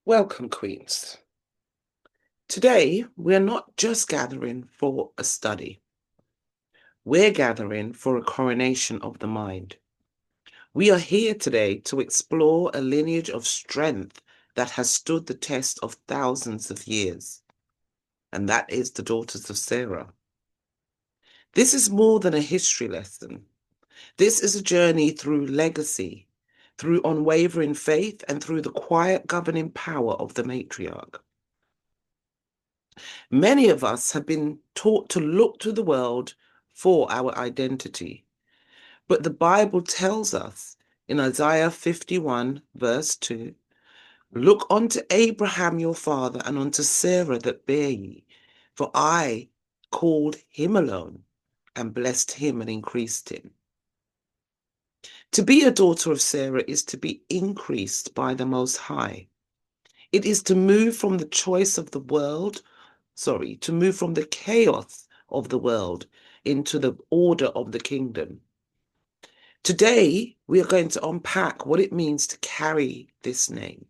Welcome, Queens. Today, we're not just gathering for a study. We're gathering for a coronation of the mind. We are here today to explore a lineage of strength that has stood the test of thousands of years, and that is the daughters of Sarah. This is more than a history lesson. This is a journey through legacy, through unwavering faith, and through the quiet governing power of the matriarch. Many of us have been taught to look to the world for our identity. But the Bible tells us in Isaiah 51, verse 2, look unto Abraham your father and unto Sarah that bare ye, for I called him alone and blessed him and increased him. To be a daughter of Sarah is to be increased by the Most High. It is to move from the choice of the world to move from the chaos of the world into the order of the kingdom. Today, we are going to unpack what it means to carry this name.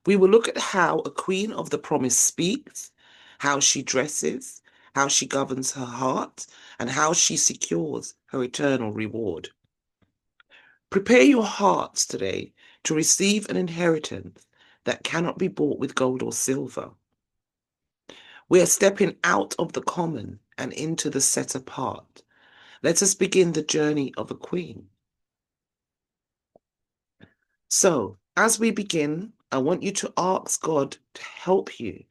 We will look at how a queen of the promise speaks, how she dresses, how she governs her heart, and how she secures her eternal reward. Prepare your hearts today to receive an inheritance that cannot be bought with gold or silver. We are stepping out of the common and into the set apart. Let us begin the journey of a queen. So, as we begin, I want you to ask God to help you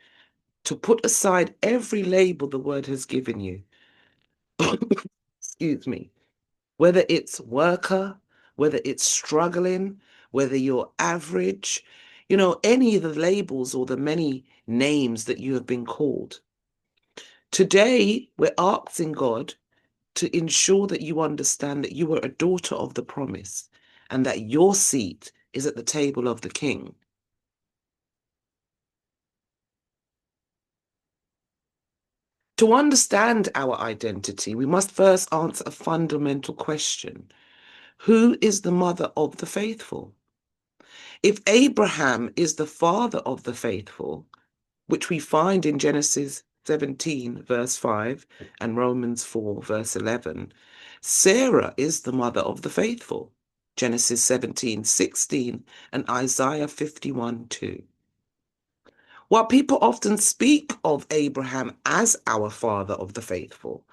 to put aside every label the word has given you. Excuse me. Whether it's worker, whether it's struggling, whether you're average, any of the labels or the many names that you have been called. Today, we're asking God to ensure that you understand that you are a daughter of the promise and that your seat is at the table of the king. To understand our identity, we must first answer a fundamental question. Who is the mother of the faithful? If Abraham is the father of the faithful, which we find in Genesis 17, verse 5, and Romans 4, verse 11, Sarah is the mother of the faithful, Genesis 17, 16, and Isaiah 51, 2. While people often speak of Abraham as our father of the faithful,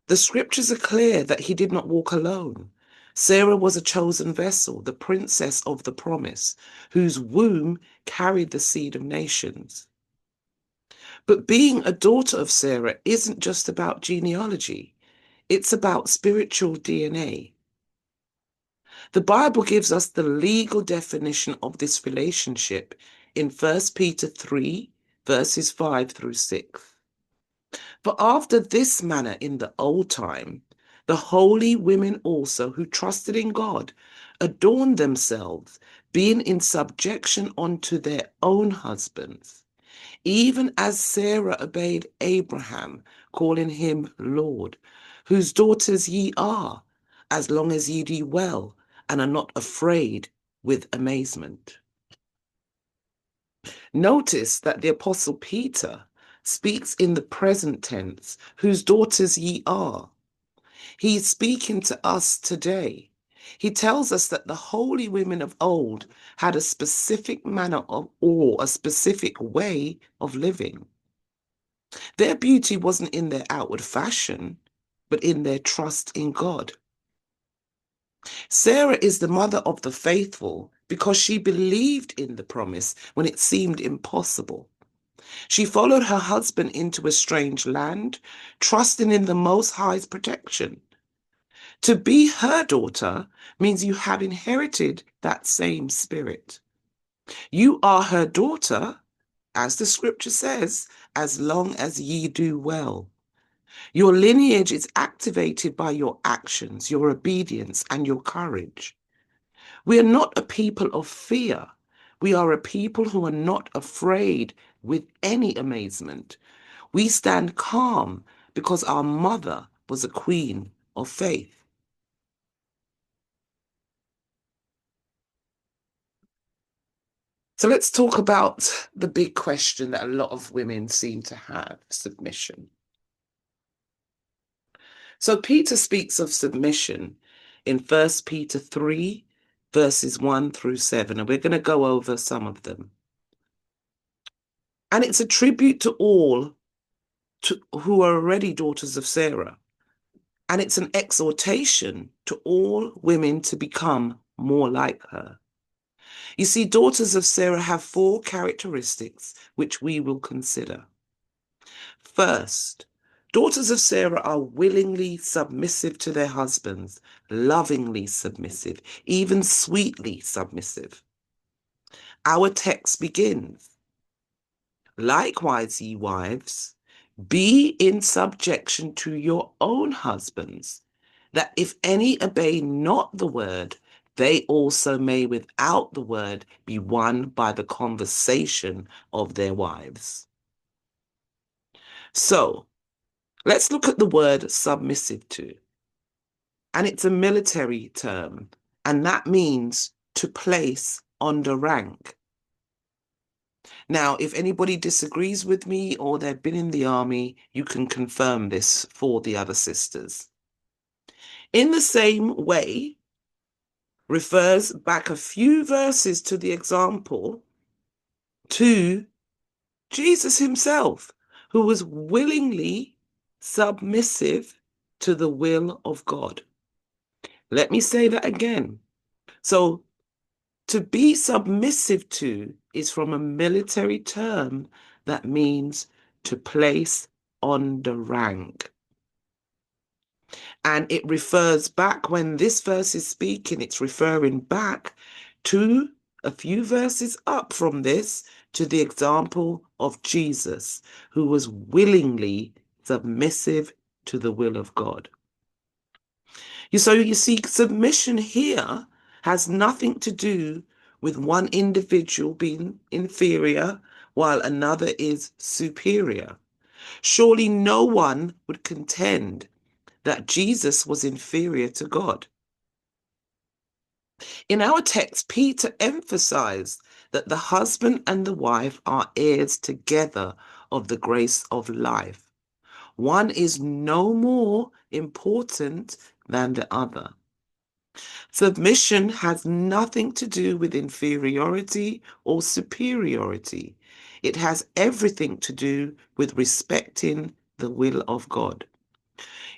the scriptures are clear that he did not walk alone. Sarah was a chosen vessel, the princess of the promise, whose womb carried the seed of nations. But being a daughter of Sarah isn't just about genealogy. It's about spiritual DNA. The Bible gives us the legal definition of this relationship in 1 Peter 3, verses 5 through 6. For after this manner in the old time, the holy women also who trusted in God adorned themselves, being in subjection unto their own husbands, even as Sarah obeyed Abraham, calling him Lord, whose daughters ye are, as long as ye do well and are not afraid with amazement. Notice that the Apostle Peter speaks in the present tense, whose daughters ye are. He is speaking to us today. He tells us that the holy women of old had a specific manner of, or a specific way of living. Their beauty wasn't in their outward fashion, but in their trust in God. Sarah is the mother of the faithful because she believed in the promise when it seemed impossible. She followed her husband into a strange land, trusting in the Most High's protection. To be her daughter means you have inherited that same spirit. You are her daughter, as the scripture says, as long as ye do well. Your lineage is activated by your actions, your obedience, and your courage. We are not a people of fear. We are a people who are not afraid with any amazement. We stand calm because our mother was a queen of faith. So let's talk about the big question that a lot of women seem to have, submission. So Peter speaks of submission in 1 Peter 3, verses 1 through 7, and we're going to go over some of them. And it's a tribute to all who are already daughters of Sarah. And it's an exhortation to all women to become more like her. You see, daughters of Sarah have 4 characteristics which we will consider. First, daughters of Sarah are willingly submissive to their husbands, lovingly submissive, even sweetly submissive. Our text begins, likewise, ye wives, be in subjection to your own husbands, that if any obey not the word, they also may without the word be won by the conversation of their wives. So, let's look at the word submissive to. And it's a military term, and that means to place under rank. Now, if anybody disagrees with me or they've been in the army, you can confirm this for the other sisters. In the same way, refers back a few verses to the example to Jesus himself, who was willingly submissive to the will of God. Let me say that again. So, to be submissive to is from a military term that means to place on the rank. And it refers back, when this verse is speaking, it's referring back to a few verses up from this to the example of Jesus, who was willingly submissive to the will of God. So you see, submission here has nothing to do with one individual being inferior while another is superior. Surely no one would contend that Jesus was inferior to God. In our text, Peter emphasized that the husband and the wife are heirs together of the grace of life. One is no more important than the other. Submission has nothing to do with inferiority or superiority. It has everything to do with respecting the will of God.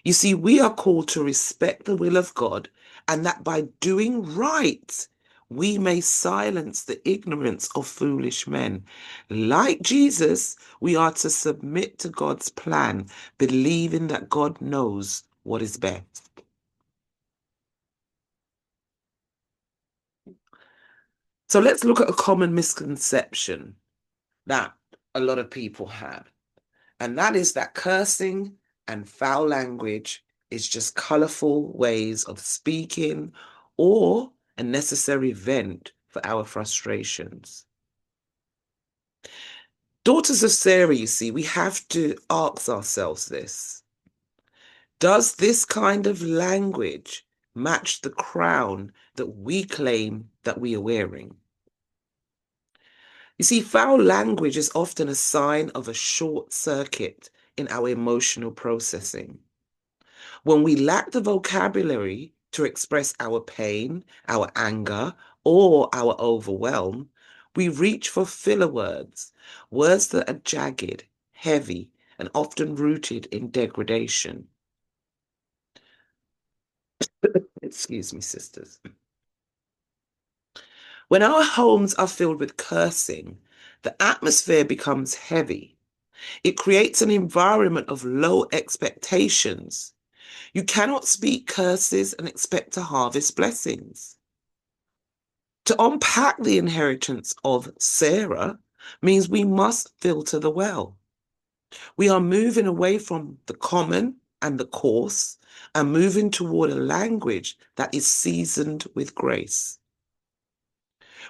You see, we are called to respect the will of God, and that by doing right, we may silence the ignorance of foolish men. Like Jesus, we are to submit to God's plan, believing that God knows what is best. So let's look at a common misconception that a lot of people have, and that is that cursing and foul language is just colorful ways of speaking or a necessary vent for our frustrations. Daughters of Sarah, you see, we have to ask ourselves this. Does this kind of language match the crown that we claim that we are wearing? You see, foul language is often a sign of a short circuit in our emotional processing. When we lack the vocabulary to express our pain, our anger, or our overwhelm, we reach for filler words, words that are jagged, heavy, and often rooted in degradation. Excuse me, sisters. When our homes are filled with cursing, the atmosphere becomes heavy. It creates an environment of low expectations. You cannot speak curses and expect to harvest blessings. To unpack the inheritance of Sarah means we must filter the well. We are moving away from the common and the coarse and moving toward a language that is seasoned with grace.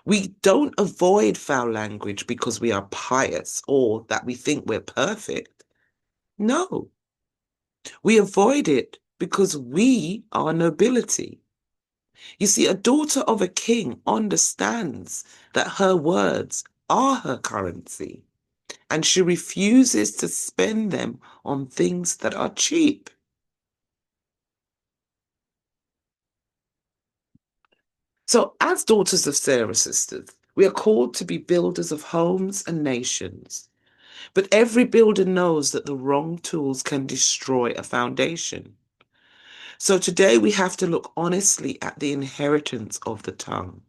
We don't avoid foul language because we are pious or that we think we're perfect. No, we avoid it because we are nobility. You see, a daughter of a king understands that her words are her currency, and she refuses to spend them on things that are cheap. So, as daughters of Sarah sisters, we are called to be builders of homes and nations. But every builder knows that the wrong tools can destroy a foundation. So today we have to look honestly at the inheritance of the tongue.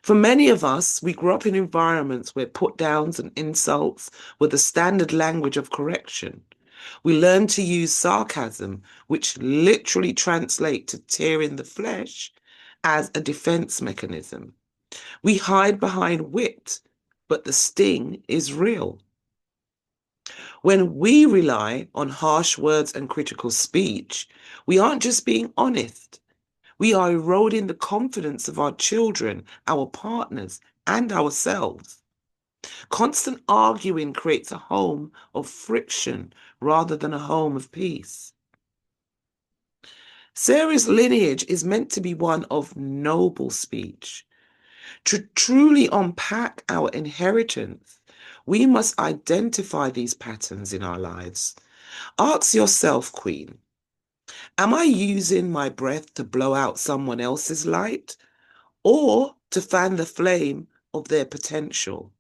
For many of us, we grew up in environments where put downs and insults were the standard language of correction. We learned to use sarcasm, which literally translates to tearing the flesh, as a defense mechanism. We hide behind wit, but the sting is real. When we rely on harsh words and critical speech, we aren't just being honest. We are eroding the confidence of our children, our partners, and ourselves. Constant arguing creates a home of friction rather than a home of peace. Sarah's lineage is meant to be one of noble speech. To truly unpack our inheritance, we must identify these patterns in our lives. Ask yourself, Queen, am I using my breath to blow out someone else's light or to fan the flame of their potential?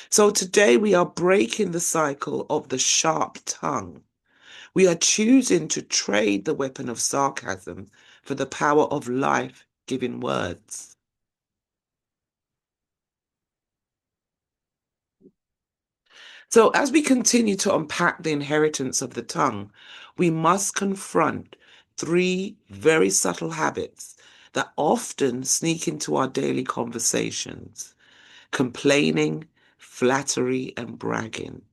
So today we are breaking the cycle of the sharp tongue. We are choosing to trade the weapon of sarcasm for the power of life-giving words. So as we continue to unpack the inheritance of the tongue, we must confront three very subtle habits that often sneak into our daily conversations: complaining, flattery, and bragging.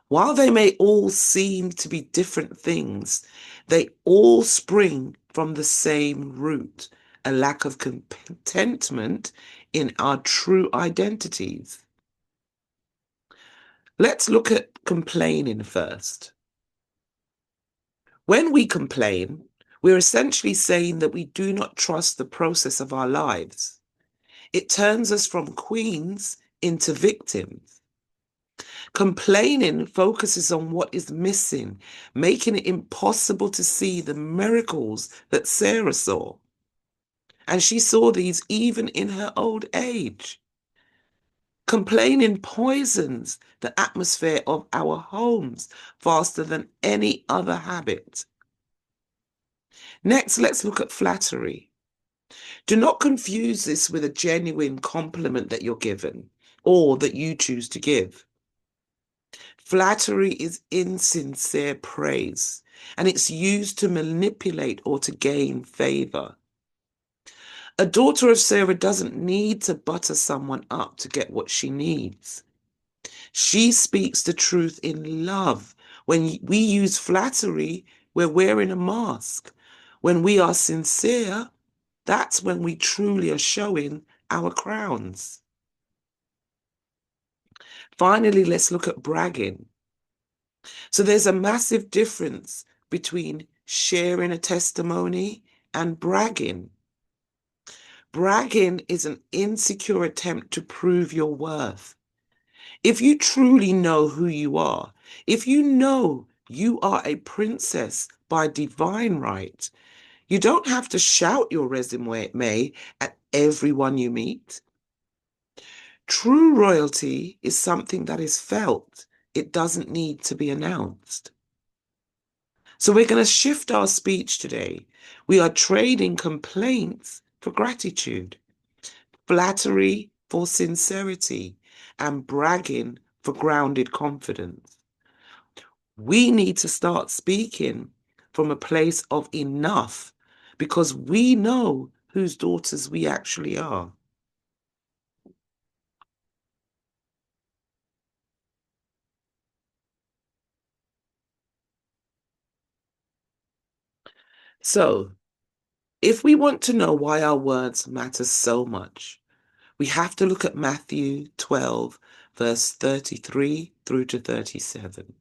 While they may all seem to be different things, they all spring from the same root, a lack of contentment in our true identities. Let's look at complaining first. When we complain, we're essentially saying that we do not trust the process of our lives. It turns us from queens into victims. Complaining focuses on what is missing, making it impossible to see the miracles that Sarah saw. And she saw these even in her old age. Complaining poisons the atmosphere of our homes faster than any other habit. Next, let's look at flattery. Do not confuse this with a genuine compliment that you're given or that you choose to give. Flattery is insincere praise, and it's used to manipulate or to gain favor. A daughter of Sarah doesn't need to butter someone up to get what she needs. She speaks the truth in love. When we use flattery, we're wearing a mask. When we are sincere, that's when we truly are showing our crowns. Finally, let's look at bragging. So there's a massive difference between sharing a testimony and bragging. Bragging is an insecure attempt to prove your worth. If you truly know who you are, if you know you are a princess by divine right, you don't have to shout your resume at everyone you meet. True royalty is something that is felt. It doesn't need to be announced. So we're going to shift our speech today. We are trading complaints for gratitude, flattery for sincerity, and bragging for grounded confidence. We need to start speaking from a place of enough because we know whose daughters we actually are. So, if we want to know why our words matter so much, we have to look at Matthew 12, verse 33 through to 37.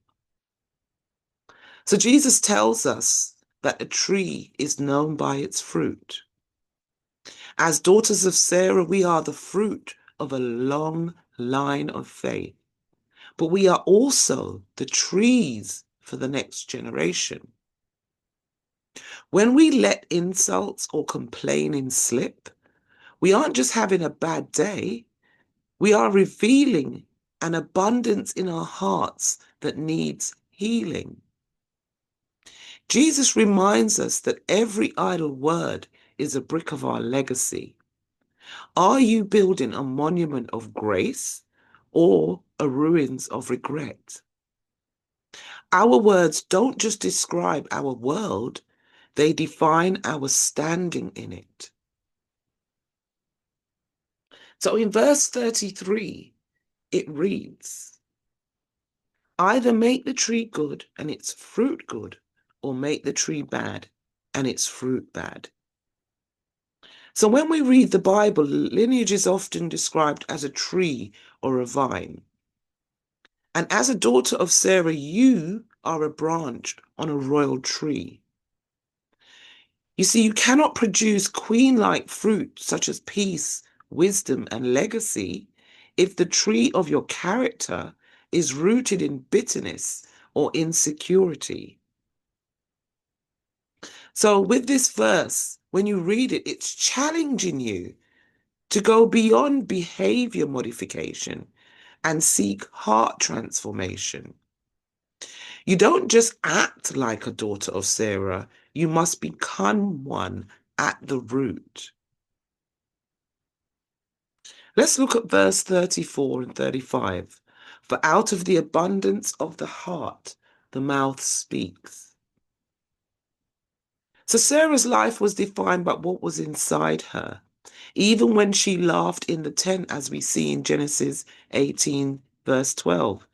So Jesus tells us that a tree is known by its fruit. As daughters of Sarah, we are the fruit of a long line of faith, but we are also the trees for the next generation. When we let insults or complaining slip, we aren't just having a bad day, we are revealing an abundance in our hearts that needs healing. Jesus reminds us that every idle word is a brick of our legacy. Are you building a monument of grace or a ruins of regret? Our words don't just describe our world, they define our standing in it. So in verse 33, it reads, either make the tree good and its fruit good, or make the tree bad and its fruit bad. So when we read the Bible, lineage is often described as a tree or a vine. And as a daughter of Sarah, you are a branch on a royal tree. You see, you cannot produce queen-like fruit such as peace, wisdom, and legacy if the tree of your character is rooted in bitterness or insecurity. So with this verse, when you read it, it's challenging you to go beyond behavior modification and seek heart transformation. You don't just act like a daughter of Sarah, you must become one at the root. Let's look at verse 34 and 35. For out of the abundance of the heart, the mouth speaks. So Sarah's life was defined by what was inside her. Even when she laughed in the tent, as we see in Genesis 18, verse 12,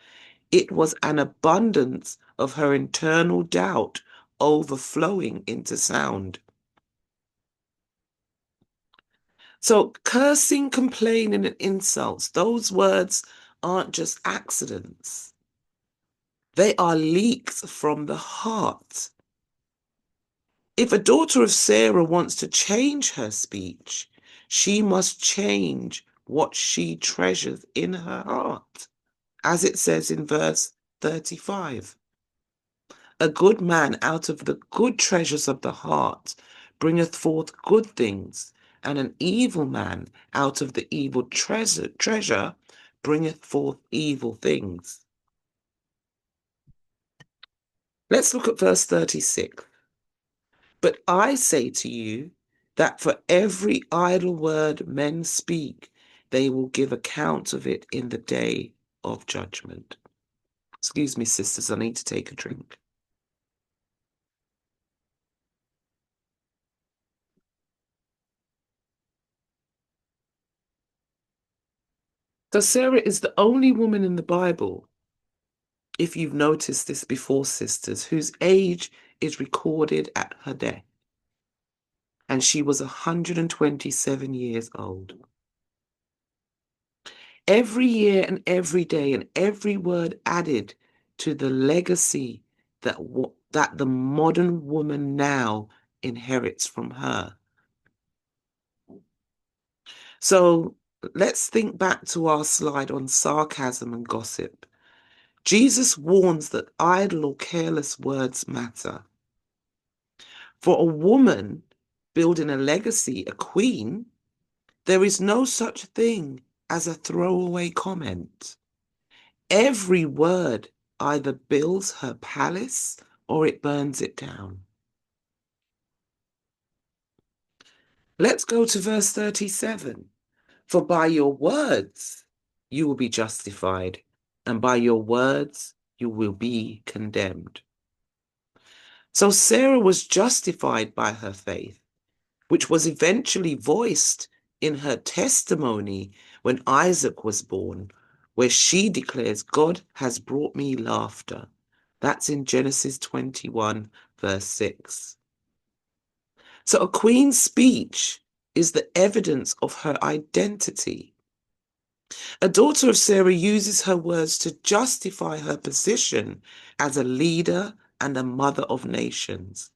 it was an abundance of her internal doubt overflowing into sound. So cursing, complaining, and insults, those words aren't just accidents. They are leaks from the heart. If a daughter of Sarah wants to change her speech, she must change what she treasures in her heart. As it says in verse 35, a good man out of the good treasures of the heart bringeth forth good things, and an evil man out of the evil treasure bringeth forth evil things. Let's look at verse 36. But I say to you that for every idle word men speak, they will give account of it in the day of judgment. Excuse me, sisters, I need to take a drink. So Sarah is the only woman in the Bible, if you've noticed this before, sisters, whose age is recorded at her death. And she was 127 years old. Every year and every day and every word added to the legacy that the modern woman now inherits from her. So let's think back to our slide on sarcasm and gossip. Jesus warns that idle or careless words matter. For a woman building a legacy, a queen, there is no such thing as a throwaway comment. Every word either builds her palace or it burns it down. Let's go to verse 37. For by your words you will be justified, and by your words you will be condemned. So Sarah was justified by her faith, which was eventually voiced in her testimony when Isaac was born, where she declares, God has brought me laughter. That's in Genesis 21, verse 6. So a queen's speech is the evidence of her identity. A daughter of Sarah uses her words to justify her position as a leader and a mother of nations.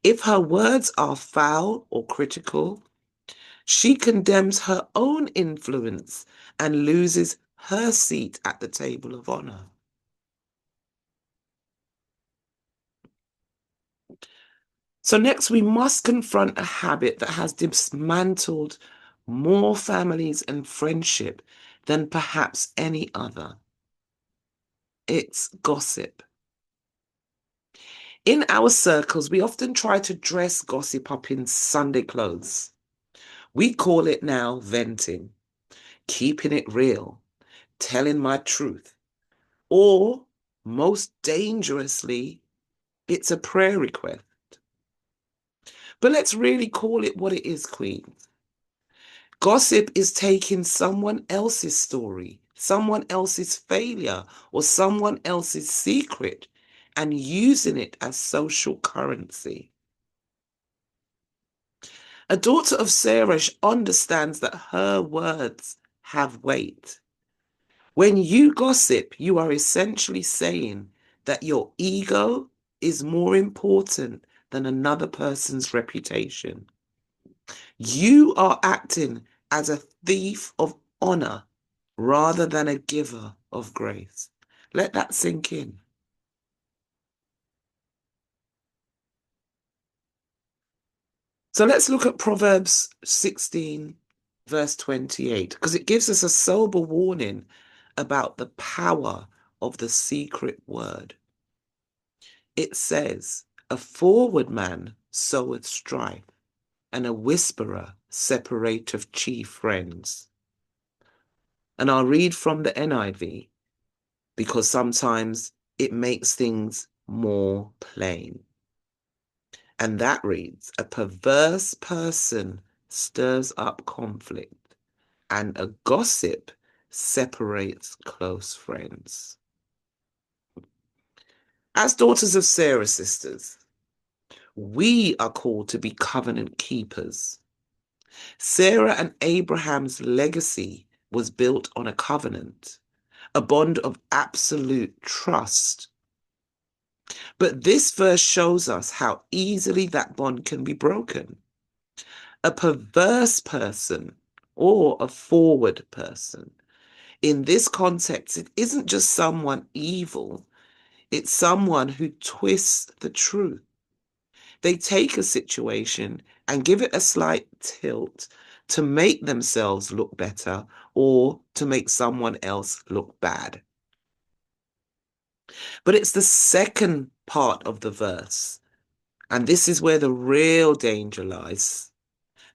If her words are foul or critical, she condemns her own influence and loses her seat at the table of honor. So, next, we must confront a habit that has dismantled more families and friendship than perhaps any other. It's gossip. In our circles, we often try to dress gossip up in Sunday clothes. We call it now venting, keeping it real, telling my truth, or most dangerously, it's a prayer request. But let's really call it what it is, Queens. Gossip is taking someone else's story, someone else's failure, or someone else's secret and using it as social currency. A daughter of Sarah understands that her words have weight. When you gossip, you are essentially saying that your ego is more important than another person's reputation. You are acting as a thief of honor rather than a giver of grace. Let that sink in. So let's look at Proverbs 16, verse 28, because it gives us a sober warning about the power of the secret word. It says, a forward man soweth strife, and a whisperer separateth chief friends. And I'll read from the NIV because sometimes it makes things more plain. And that reads, a perverse person stirs up conflict, and a gossip separates close friends. As daughters of Sarah, sisters, we are called to be covenant keepers. Sarah and Abraham's legacy was built on a covenant, a bond of absolute trust. But this verse shows us how easily that bond can be broken. A perverse person or a forward person. In this context, it isn't just someone evil, it's someone who twists the truth. They take a situation and give it a slight tilt to make themselves look better or to make someone else look bad. But it's the second part of the verse, and this is where the real danger lies.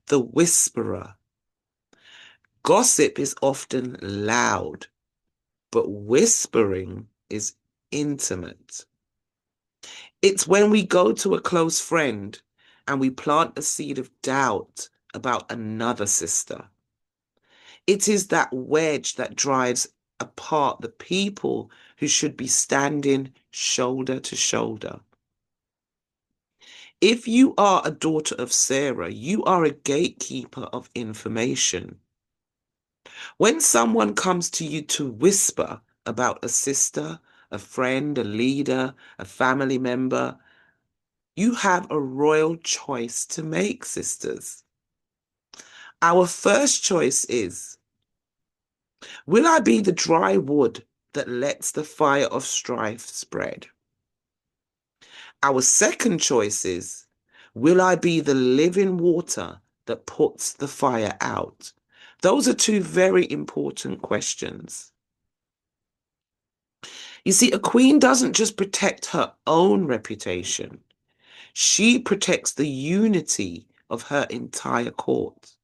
The whisperer. Gossip is often loud, but whispering is intimate. It's when we go to a close friend and we plant a seed of doubt about another sister. It is that wedge that drives apart the people who should be standing shoulder to shoulder. If you are a daughter of Sarah, you are a gatekeeper of information. When someone comes to you to whisper about a sister, a friend, a leader, a family member, you have a royal choice to make, sisters. Our first choice is, will I be the dry wood that lets the fire of strife spread? Our second choice is, will I be the living water that puts the fire out? Those are two very important questions. You see, a queen doesn't just protect her own reputation, she protects the unity of her entire court.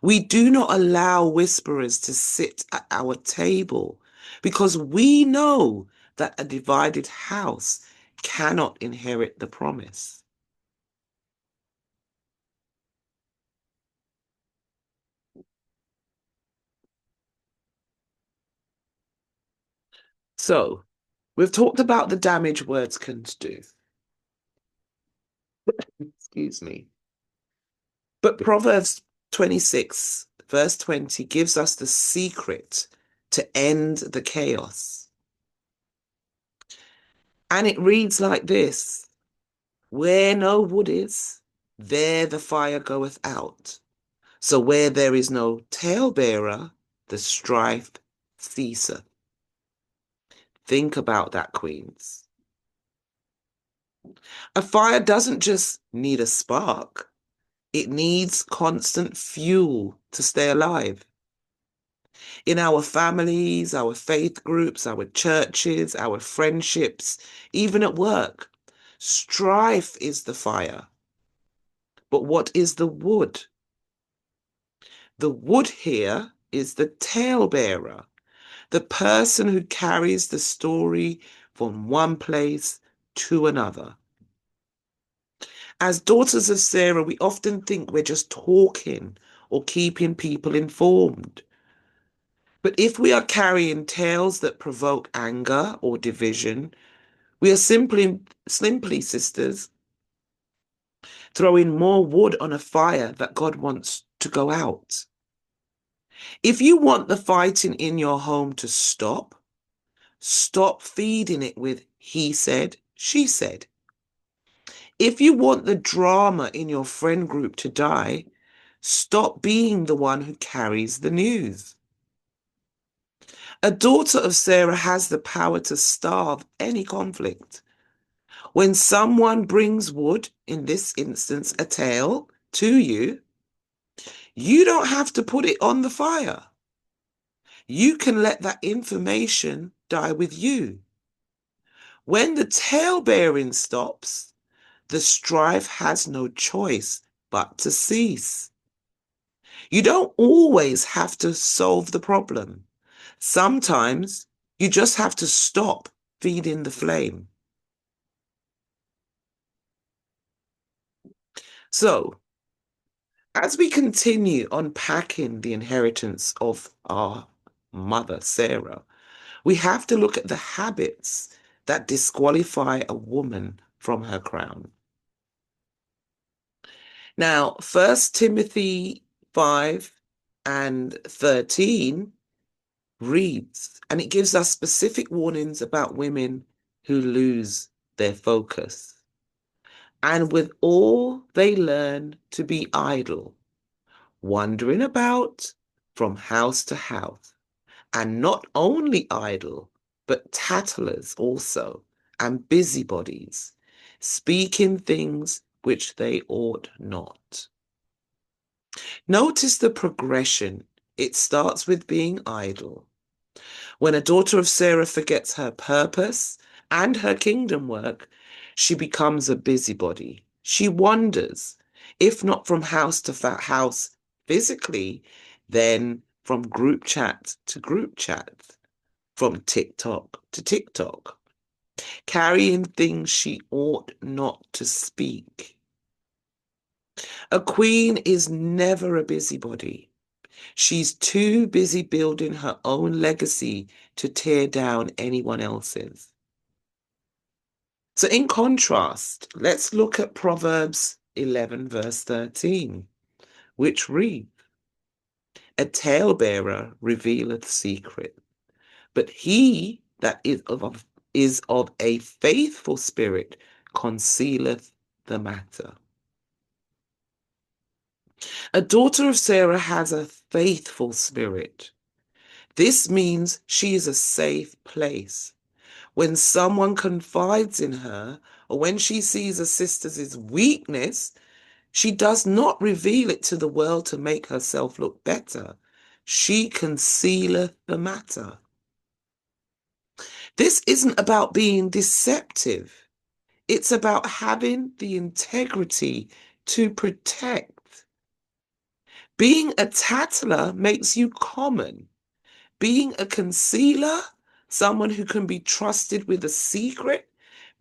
We do not allow whisperers to sit at our table because we know that a divided house cannot inherit the promise. So, we've talked about the damage words can do. Excuse me. But Proverbs 26, verse 20, gives us the secret to end the chaos. And it reads like this. Where no wood is, there the fire goeth out. So where there is no talebearer, the strife ceaseth. Think about that, Queens. A fire doesn't just need a spark, it needs constant fuel to stay alive. In our families, our faith groups, our churches, our friendships, even at work, strife is the fire. But what is the wood? The wood here is the talebearer, the person who carries the story from one place to another. As daughters of Sarah, we often think we're just talking or keeping people informed. But if we are carrying tales that provoke anger or division, we are simply, sisters, throwing more wood on a fire that God wants to go out. If you want the fighting in your home to stop, stop feeding it with he said, she said. If you want the drama in your friend group to die, stop being the one who carries the news. A daughter of Sarah has the power to starve any conflict. When someone brings wood, in this instance, a tale, to you, you don't have to put it on the fire. You can let that information die with you. When the tale-bearing stops, the strife has no choice but to cease. You don't always have to solve the problem. Sometimes you just have to stop feeding the flame. So, as we continue unpacking the inheritance of our mother, Sarah, we have to look at the habits that disqualify a woman from her crown. Now, 1 Timothy 5 and 13 reads, and it gives us specific warnings about women who lose their focus. And with all they learn to be idle, wandering about from house to house, and not only idle, but tattlers also, and busybodies, speaking things which they ought not. Notice the progression. It starts with being idle. When a daughter of Sarah forgets her purpose and her kingdom work, she becomes a busybody. She wanders, if not from house to house physically, then from group chat to group chat, from TikTok to TikTok, carrying things she ought not to speak. A queen is never a busybody. She's too busy building her own legacy to tear down anyone else's. So, in contrast, let's look at Proverbs 11, verse 13, which reads, a talebearer revealeth secret, but he that is of a faithful spirit concealeth the matter. A daughter of Sarah has a faithful spirit. This means she is a safe place. When someone confides in her, or when she sees a sister's weakness, she does not reveal it to the world to make herself look better. She concealeth the matter. This isn't about being deceptive. It's about having the integrity to protect. Being a tattler makes you common. Being a concealer, someone who can be trusted with a secret,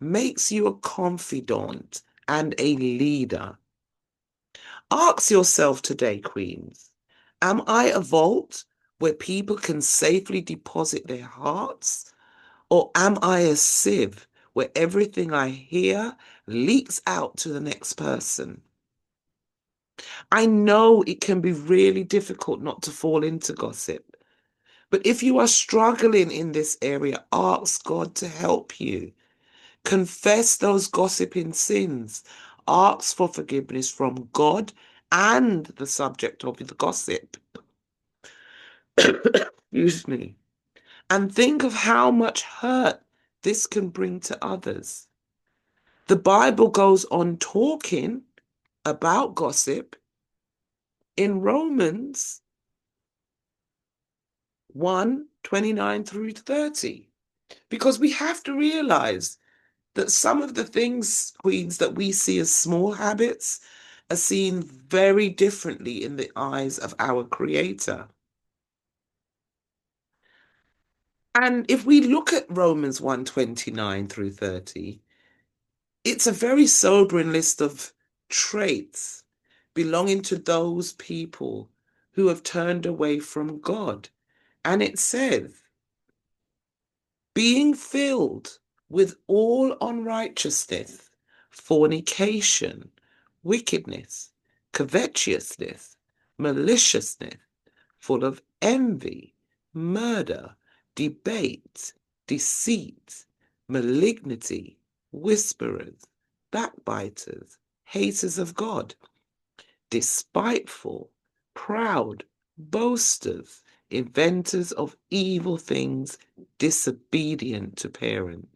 makes you a confidant and a leader. Ask yourself today, Queens, am I a vault where people can safely deposit their hearts? Or am I a sieve where everything I hear leaks out to the next person? I know it can be really difficult not to fall into gossip. But if you are struggling in this area, ask God to help you. Confess those gossiping sins. Ask for forgiveness from God and the subject of the gossip. Excuse me. And think of how much hurt this can bring to others. The Bible goes on talking about gossip in Romans 1:29 through 30. Because we have to realize that some of the things, Queens, that we see as small habits are seen very differently in the eyes of our Creator. And if we look at Romans 1:29 through 30, it's a very sobering list of traits belonging to those people who have turned away from God. And it says, being filled with all unrighteousness, fornication, wickedness, covetousness, maliciousness, full of envy, murder, debate, deceit, malignity, whisperers, backbiters, haters of God, despiteful, proud, boasters, inventors of evil things, disobedient to parents.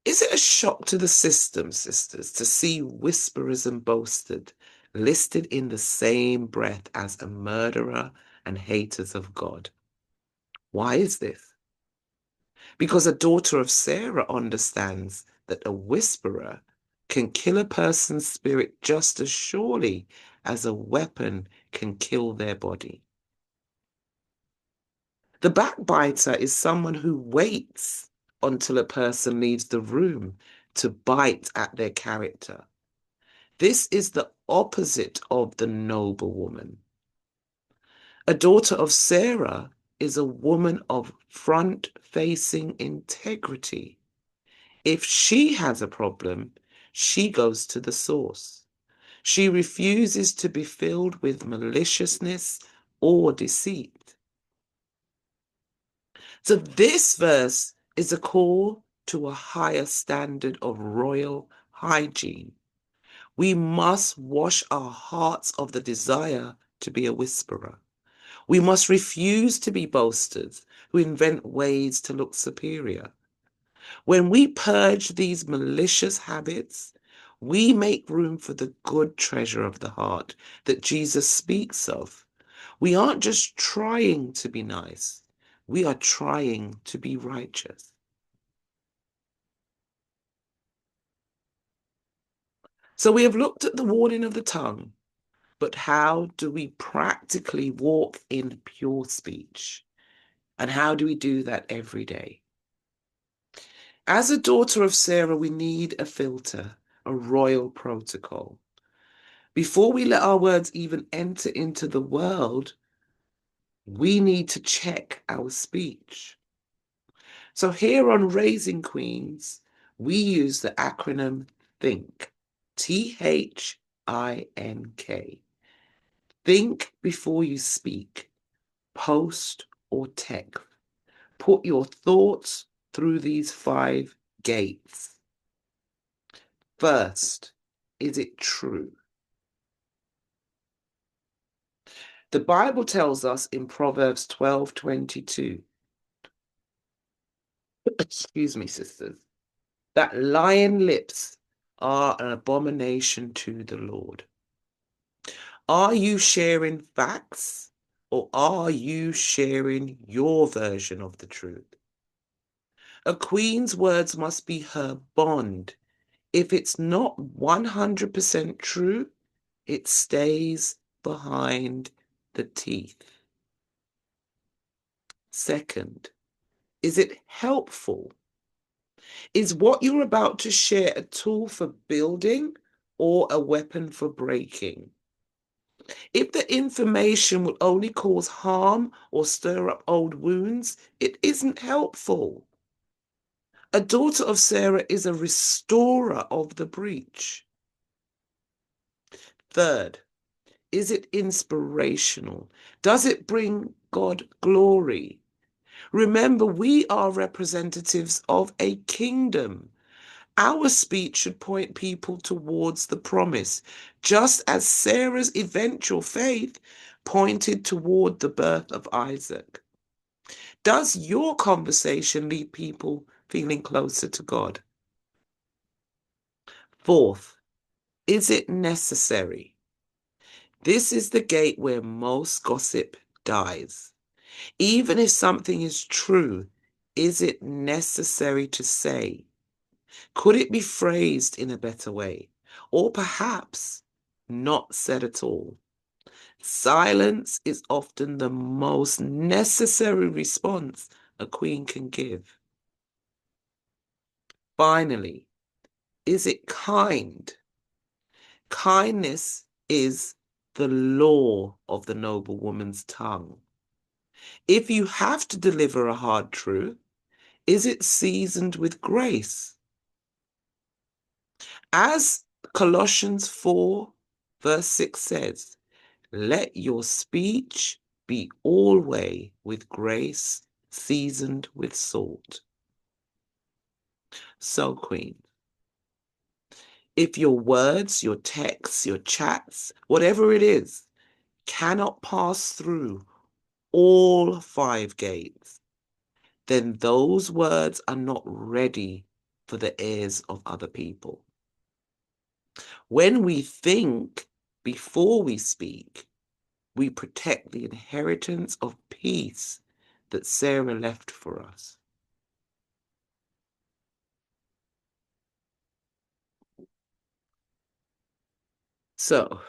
Is it a shock to the system, sisters, to see whisperers and boasters listed in the same breath as a murderer and haters of God? Why is this? Because a daughter of Sarah understands that a whisperer can kill a person's spirit just as surely as a weapon can kill their body. The backbiter is someone who waits until a person leaves the room to bite at their character. This is the opposite of the noble woman. A daughter of Sarah is a woman of front-facing integrity. If she has a problem, she goes to the source. She refuses to be filled with maliciousness or deceit. So this verse is a call to a higher standard of royal hygiene. We must wash our hearts of the desire to be a whisperer. We must refuse to be boasters who invent ways to look superior. When we purge these malicious habits, we make room for the good treasure of the heart that Jesus speaks of. We aren't just trying to be nice, we are trying to be righteous. So we have looked at the warning of the tongue, but how do we practically walk in pure speech? And how do we do that every day? As a daughter of Sarah, we need a filter, a royal protocol. Before we let our words even enter into the world, we need to check our speech. So here on Raising Queens, we use the acronym THINK, THINK. Think before you speak, post or text. Put your thoughts through these 5 gates. First, is it true? The Bible tells us in Proverbs 12:22, excuse me, sisters, that lying lips are an abomination to the Lord. Are you sharing facts or are you sharing your version of the truth? A queen's words must be her bond. If it's not 100% true, it stays behind the teeth. Second, is it helpful? Is what you're about to share a tool for building or a weapon for breaking? If the information will only cause harm or stir up old wounds, it isn't helpful. A daughter of Sarah is a restorer of the breach. Third, is it inspirational? Does it bring God glory? Remember, we are representatives of a kingdom. Our speech should point people towards the promise, just as Sarah's eventual faith pointed toward the birth of Isaac. Does your conversation leave people feeling closer to God? Fourth, is it necessary? This is the gate where most gossip dies. Even if something is true, is it necessary to say? Could it be phrased in a better way? Or perhaps not said at all? Silence is often the most necessary response a queen can give. Finally, is it kind? Kindness is the law of the noble woman's tongue. If you have to deliver a hard truth, is it seasoned with grace? As Colossians 4, verse 6 says, let your speech be always with grace, seasoned with salt. So, Queen, if your words, your texts, your chats, whatever it is, cannot pass through all five gates, then those words are not ready for the ears of other people. When we think before we speak, we protect the inheritance of peace that Sarah left for us. So,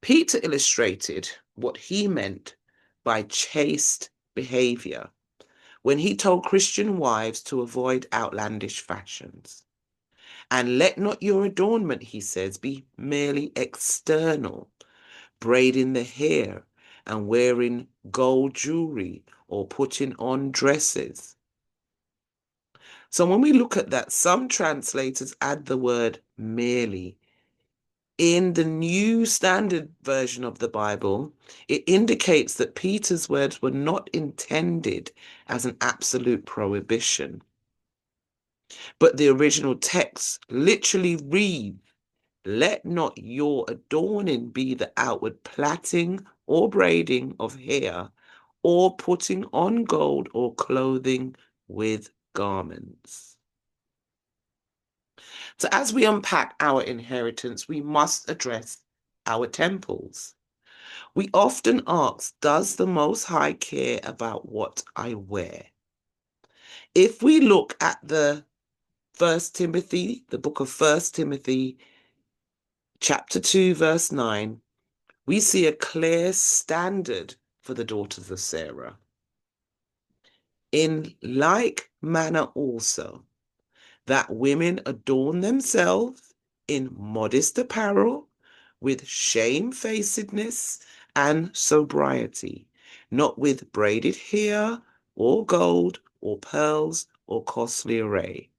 Peter illustrated what he meant by chaste behavior when he told Christian wives to avoid outlandish fashions. And let not your adornment, he says, be merely external, braiding the hair and wearing gold jewelry or putting on dresses. So when we look at that, some translators add the word merely. In the New Standard Version of the Bible, it indicates that Peter's words were not intended as an absolute prohibition. But the original text literally reads, let not your adorning be the outward plaiting or braiding of hair, or putting on gold or clothing with garments. So as we unpack our inheritance, we must address our temples. We often ask, does the Most High care about what I wear? If we look at the book of First Timothy, chapter 2, verse 9, we see a clear standard for the daughters of Sarah. In like manner also, that women adorn themselves in modest apparel, with shamefacedness and sobriety, not with braided hair, or gold, or pearls, or costly array.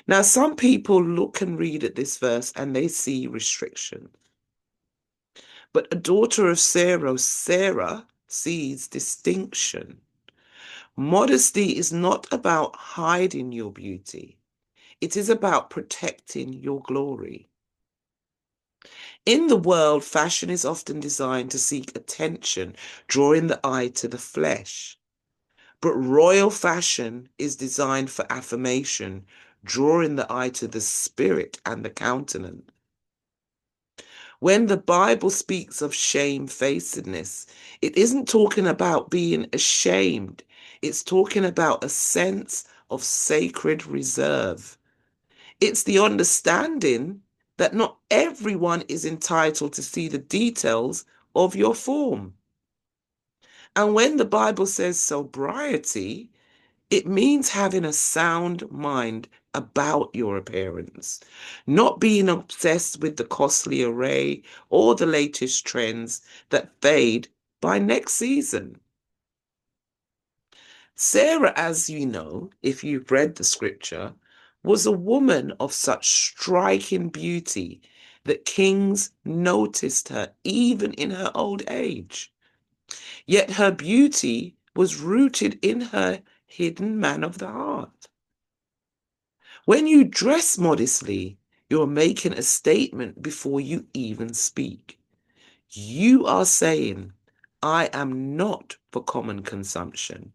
Now, some people look and read at this verse and they see restriction. But a daughter of Sarah sees distinction. Modesty is not about hiding your beauty. It is about protecting your glory. In the world, fashion is often designed to seek attention, drawing the eye to the flesh. But royal fashion is designed for affirmation, drawing the eye to the spirit and the countenance. When the Bible speaks of shamefacedness, it isn't talking about being ashamed. It's talking about a sense of sacred reserve. It's the understanding that not everyone is entitled to see the details of your form. And when the Bible says sobriety, it means having a sound mind about your appearance, not being obsessed with the costly array or the latest trends that fade by next season. Sarah, as you know, if you've read the scripture, was a woman of such striking beauty that kings noticed her even in her old age. Yet her beauty was rooted in her hidden man of the heart. When you dress modestly, you're making a statement before you even speak. You are saying, I am not for common consumption.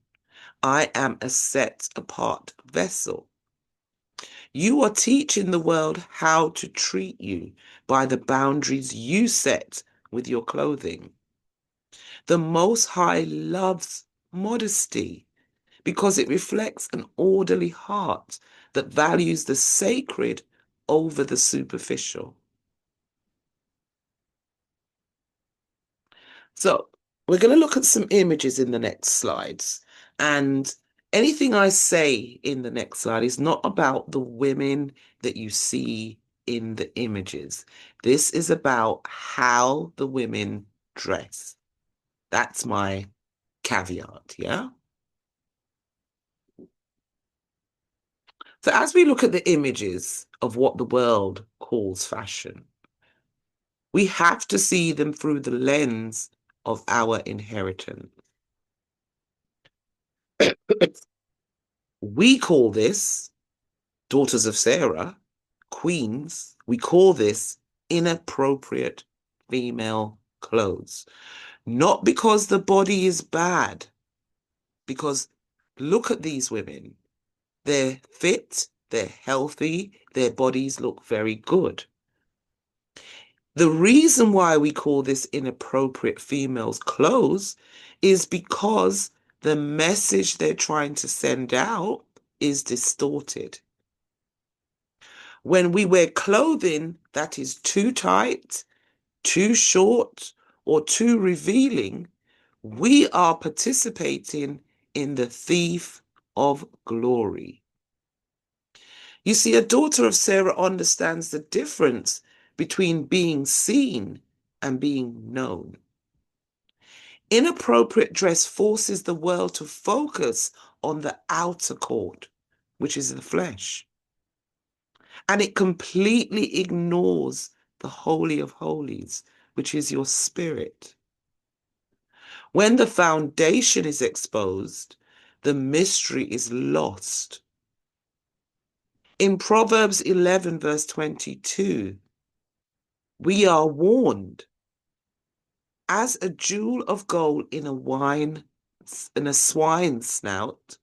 I am a set apart vessel. You are teaching the world how to treat you by the boundaries you set with your clothing. The Most High loves modesty because it reflects an orderly heart that values the sacred over the superficial. So, we're going to look at some images in the next slides. And anything I say in the next slide is not about the women that you see in the images. This is about how the women dress. That's my caveat, yeah? So, as we look at the images of what the world calls fashion, we have to see them through the lens of our inheritance. We call this, daughters of Sarah, queens, we call this inappropriate female clothes. Not because the body is bad, because look at these women. They're fit, they're healthy, their bodies look very good. The reason why we call this inappropriate females clothes is because the message they're trying to send out is distorted. When we wear clothing that is too tight, too short, or too revealing, we are participating in the thief of glory. You see, a daughter of Sarah understands the difference between being seen and being known. Inappropriate dress forces the world to focus on the outer court, which is the flesh, and it completely ignores the Holy of Holies, which is your spirit. When the foundation is exposed, the mystery is lost. In Proverbs 11, verse 22, we are warned, as a jewel of gold in a swine's snout,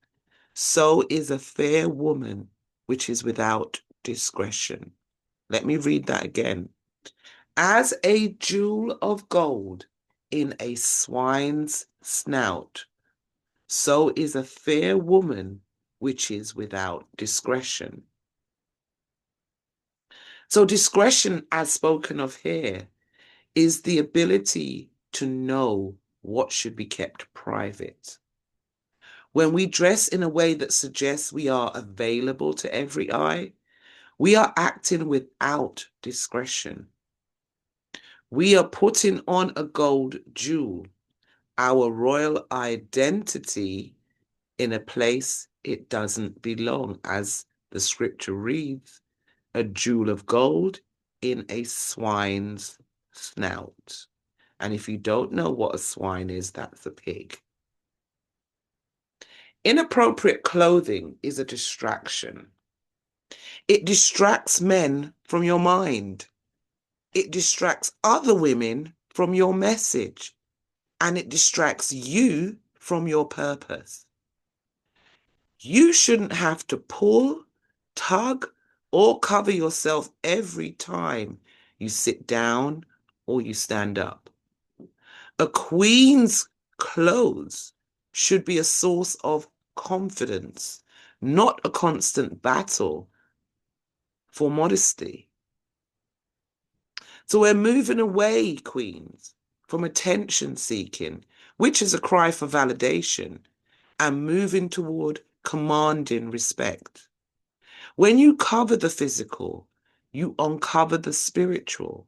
so is a fair woman which is without discretion. Let me read that again. As a jewel of gold in a swine's snout, so is a fair woman which is without discretion. So, discretion, as spoken of here, is the ability to know what should be kept private. When we dress in a way that suggests we are available to every eye, we are acting without discretion. We are putting on a gold jewel, our royal identity, in a place it doesn't belong, as the scripture reads, a jewel of gold in a swine's snout. And if you don't know what a swine is, that's a pig. Inappropriate clothing is a distraction. It distracts men from your mind. It distracts other women from your message. And it distracts you from your purpose. You shouldn't have to pull, tug, or cover yourself every time you sit down or you stand up. A queen's clothes should be a source of confidence, not a constant battle for modesty. So we're moving away, queens, from attention seeking, which is a cry for validation, and moving toward commanding respect. When you cover the physical, you uncover the spiritual.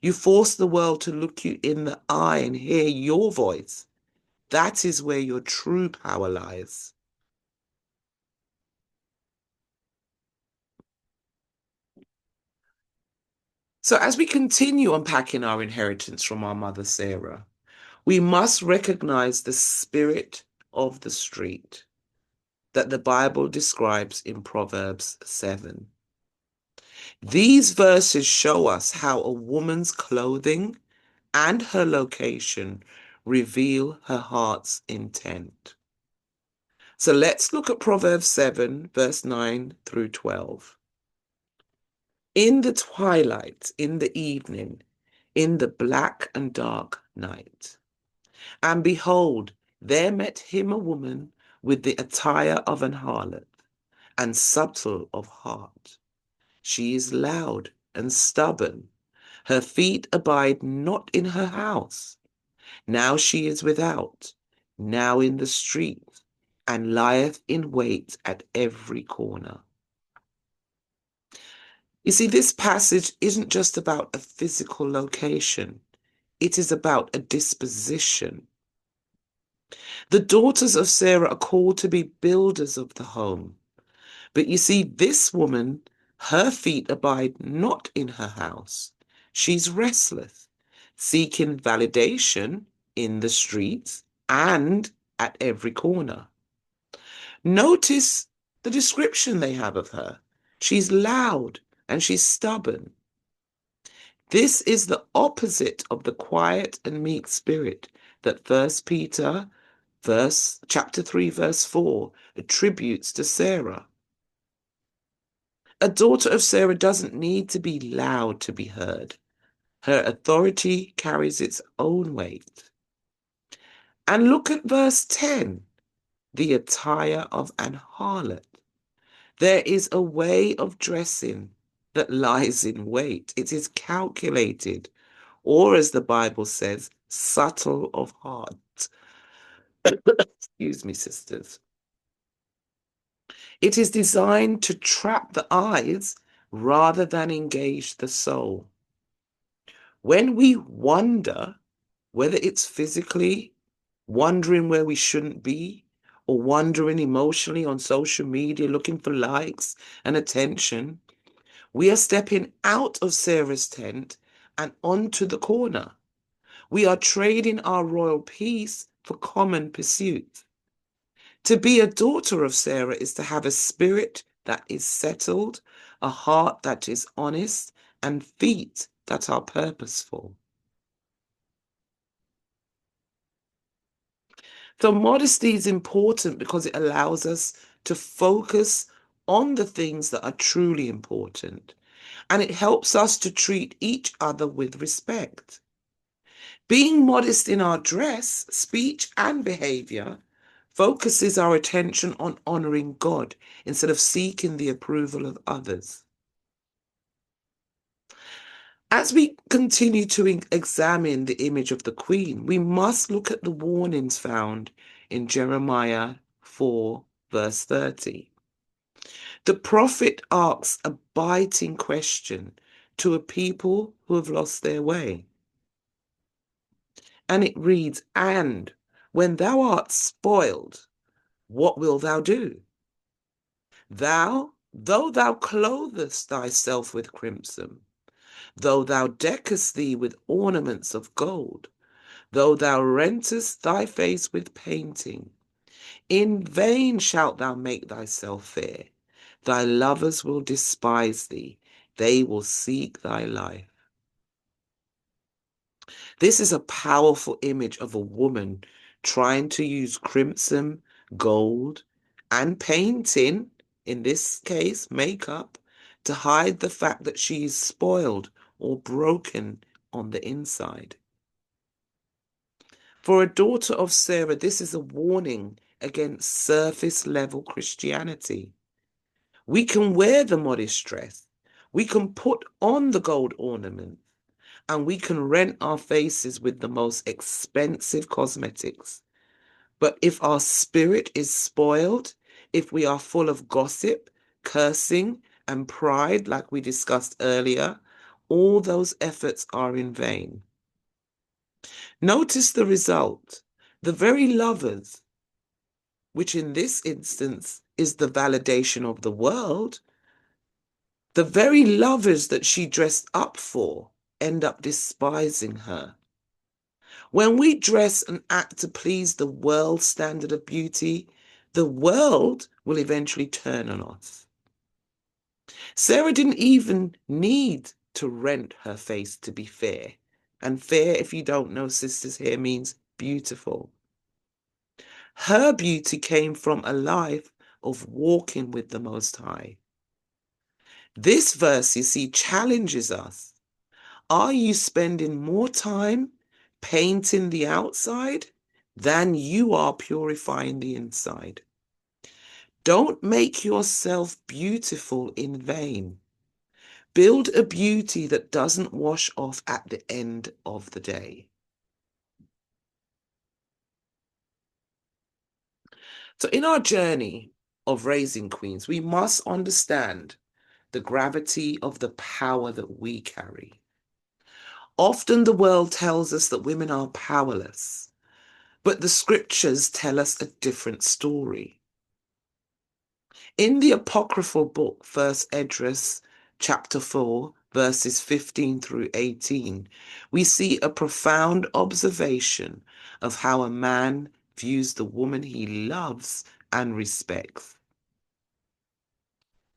You force the world to look you in the eye and hear your voice. That is where your true power lies. So, as we continue unpacking our inheritance from our mother Sarah, We must recognize the spirit of the street that the Bible describes in Proverbs 7. These verses show us how a woman's clothing and her location reveal her heart's intent. So let's look at Proverbs 7, verse 9 through 12. In the twilight, in the evening, in the black and dark night. And behold, there met him a woman with the attire of an harlot, and subtle of heart. She is loud and stubborn. Her feet abide not in her house. Now she is without, now in the street, and lieth in wait at every corner. You see, this passage isn't just about a physical location. It is about a disposition. The daughters of Sarah are called to be builders of the home. But you see, this woman, her feet abide not in her house. She's restless, seeking validation in the streets and at every corner. Notice the description they have of her. She's loud and she's stubborn. This is the opposite of the quiet and meek spirit that First Peter chapter 3 verse 4 attributes to Sarah. A daughter of Sarah doesn't need to be loud to be heard. Her authority carries its own weight. And look at verse 10, the attire of an harlot. There is a way of dressing that lies in wait. It is calculated, or as the Bible says, subtle of heart. Excuse me, sisters. It is designed to trap the eyes rather than engage the soul. When we wonder, whether it's physically, wondering where we shouldn't be, or wandering emotionally on social media looking for likes and attention, we are stepping out of Sarah's tent and onto the corner. We are trading our royal peace for common pursuit. To be a daughter of Sarah is to have a spirit that is settled, a heart that is honest, and feet that are purposeful. So modesty is important because it allows us to focus on the things that are truly important, and it helps us to treat each other with respect. Being modest in our dress, speech, and behavior focuses our attention on honoring God instead of seeking the approval of others. As we continue to examine the image of the Queen, we must look at the warnings found in Jeremiah 4, verse 30. The prophet asks a biting question to a people who have lost their way. And it reads, "And when thou art spoiled, what wilt thou do? Thou, though thou clothest thyself with crimson, though thou deckest thee with ornaments of gold, though thou rentest thy face with painting, in vain shalt thou make thyself fair. Thy lovers will despise thee. They will seek thy life." This is a powerful image of a woman trying to use crimson, gold, and painting, in this case, makeup, to hide the fact that she is spoiled or broken on the inside. For a daughter of Sarah, this is a warning against surface level Christianity. We can wear the modest dress, we can put on the gold ornament, and we can rent our faces with the most expensive cosmetics. But if our spirit is spoiled, if we are full of gossip, cursing, and pride, like we discussed earlier, all those efforts are in vain. Notice the result. The very lovers, which in this instance is the validation of the world, the very lovers that she dressed up for end up despising her. When we dress and act to please the world's standard of beauty, the world will eventually turn on us. Sarah didn't even need to rent her face to be fair. And fair, if you don't know, sisters, here means beautiful. Her beauty came from a life of walking with the Most High. This verse, you see, challenges us. Are you spending more time painting the outside than you are purifying the inside? Don't make yourself beautiful in vain. Build a beauty that doesn't wash off at the end of the day. So, in our journey of raising queens, we must understand the gravity of the power that we carry. Often the world tells us that women are powerless, but the scriptures tell us a different story. In the apocryphal book, 1 Esdras, chapter 4, verses 15 through 18, we see a profound observation of how a man views the woman he loves and respects.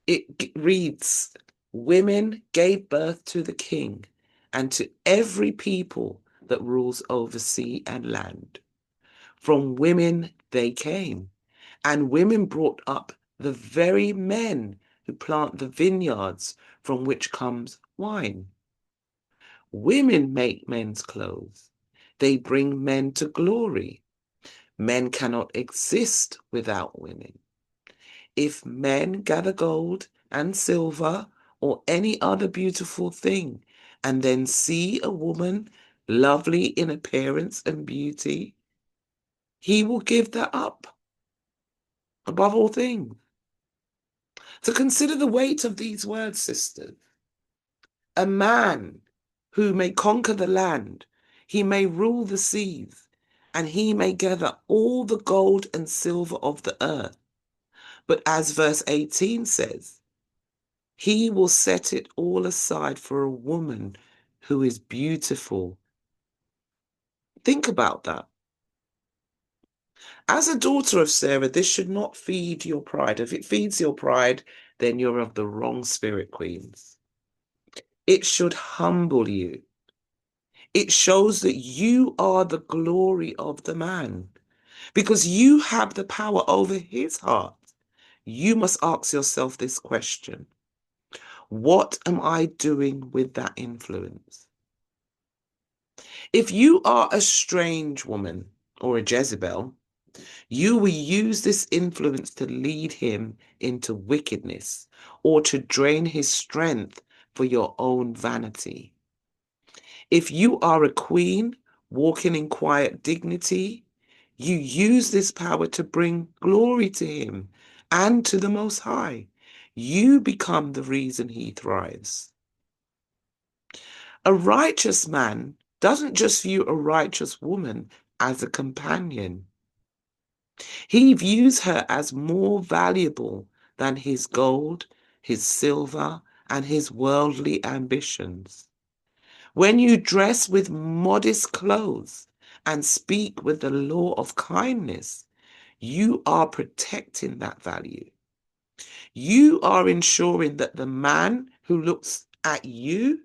It reads, women gave birth to the king and to every people that rules over sea and land. From women they came, and women brought up the very men who plant the vineyards from which comes wine. Women make men's clothes. They bring men to glory. Men cannot exist without women. If men gather gold and silver or any other beautiful thing and then see a woman lovely in appearance and beauty, he will give that up above all things. So consider the weight of these words, sisters. A man who may conquer the land, he may rule the seas, and he may gather all the gold and silver of the earth. But as verse 18 says, he will set it all aside for a woman who is beautiful. Think about that. As a daughter of Sarah, this should not feed your pride. If it feeds your pride, then you're of the wrong spirit, queens. It should humble you. It shows that you are the glory of the man because you have the power over his heart. You must ask yourself this question: what am I doing with that influence? If you are a strange woman or a Jezebel, you will use this influence to lead him into wickedness or to drain his strength for your own vanity. If you are a queen walking in quiet dignity, you use this power to bring glory to him and to the Most High. You become the reason he thrives. A righteous man doesn't just view a righteous woman as a companion. He views her as more valuable than his gold, his silver, and his worldly ambitions. When you dress with modest clothes and speak with the law of kindness, you are protecting that value. You are ensuring that the man who looks at you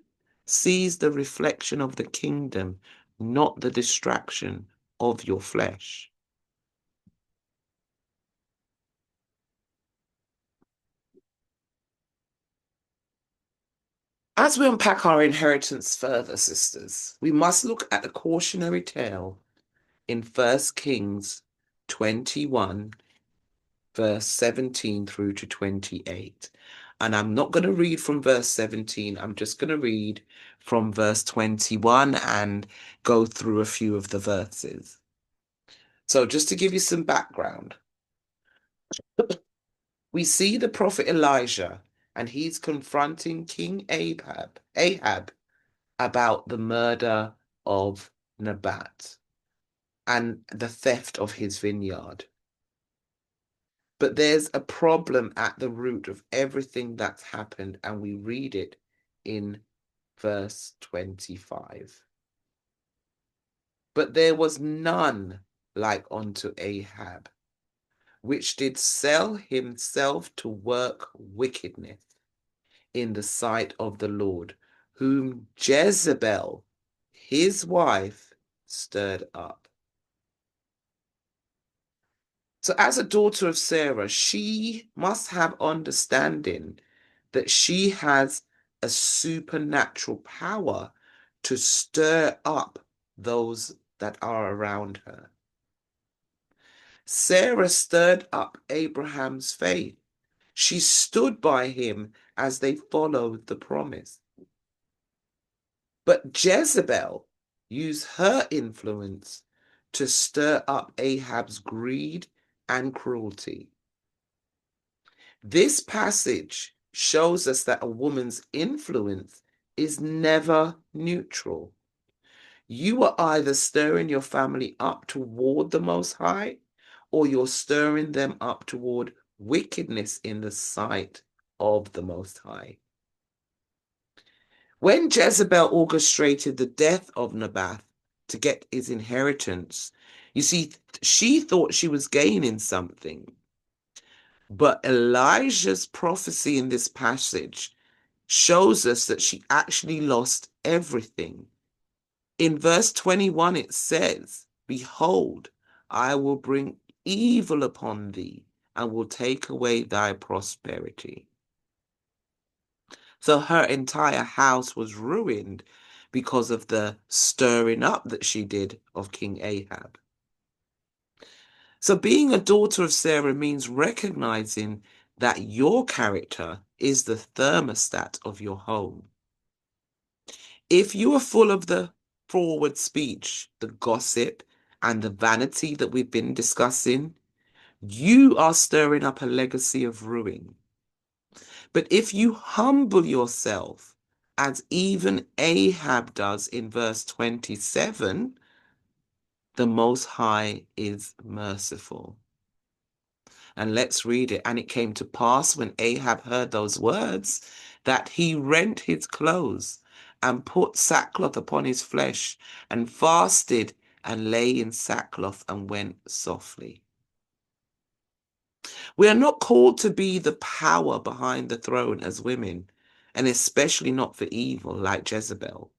sees the reflection of the kingdom, not the distraction of your flesh. As we unpack our inheritance further, sisters, we must look at the cautionary tale in 1 Kings 21, verse 17 through to 28. And I'm not going to read from verse 17. I'm just going to read from verse 21 and go through a few of the verses. So just to give you some background, we see the prophet Elijah and he's confronting King Ahab about the murder of Nabat and the theft of his vineyard. But there's a problem at the root of everything that's happened, and we read it in verse 25. But there was none like unto Ahab, which did sell himself to work wickedness in the sight of the Lord, whom Jezebel, his wife, stirred up. So, as a daughter of Sarah, she must have understanding that she has a supernatural power to stir up those that are around her. Sarah stirred up Abraham's faith. She stood by him as they followed the promise. But Jezebel used her influence to stir up Ahab's greed and cruelty. This passage shows us that a woman's influence is never neutral. You are either stirring your family up toward the Most High, or you're stirring them up toward wickedness in the sight of the Most High. When Jezebel orchestrated the death of Naboth to get his inheritance, you see, she thought she was gaining something. But Elijah's prophecy in this passage shows us that she actually lost everything. In verse 21, it says, "Behold, I will bring evil upon thee and will take away thy prosperity." So her entire house was ruined because of the stirring up that she did of King Ahab. So being a daughter of Sarah means recognizing that your character is the thermostat of your home. If you are full of the forward speech, the gossip, and the vanity that we've been discussing, you are stirring up a legacy of ruin. But if you humble yourself, as even Ahab does in verse 27, the Most High is merciful. And let's read it. And it came to pass when Ahab heard those words that he rent his clothes and put sackcloth upon his flesh and fasted and lay in sackcloth and went softly. We are not called to be the power behind the throne as women, and especially not for evil like Jezebel.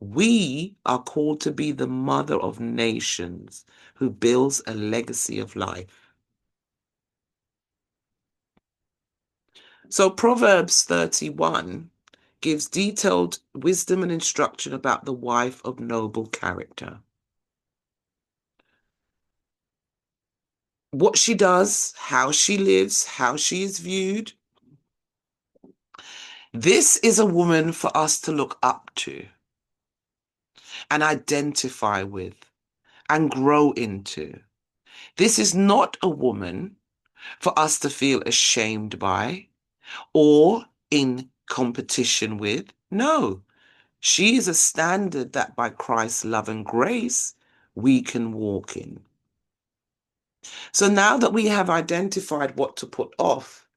We are called to be the mother of nations who builds a legacy of life. So Proverbs 31 gives detailed wisdom and instruction about the wife of noble character. What she does, how she lives, how she is viewed. This is a woman for us to look up to and identify with and grow into. This is not a woman for us to feel ashamed by or in competition with. No, she is a standard that by Christ's love and grace we can walk in. So now that we have identified what to put off,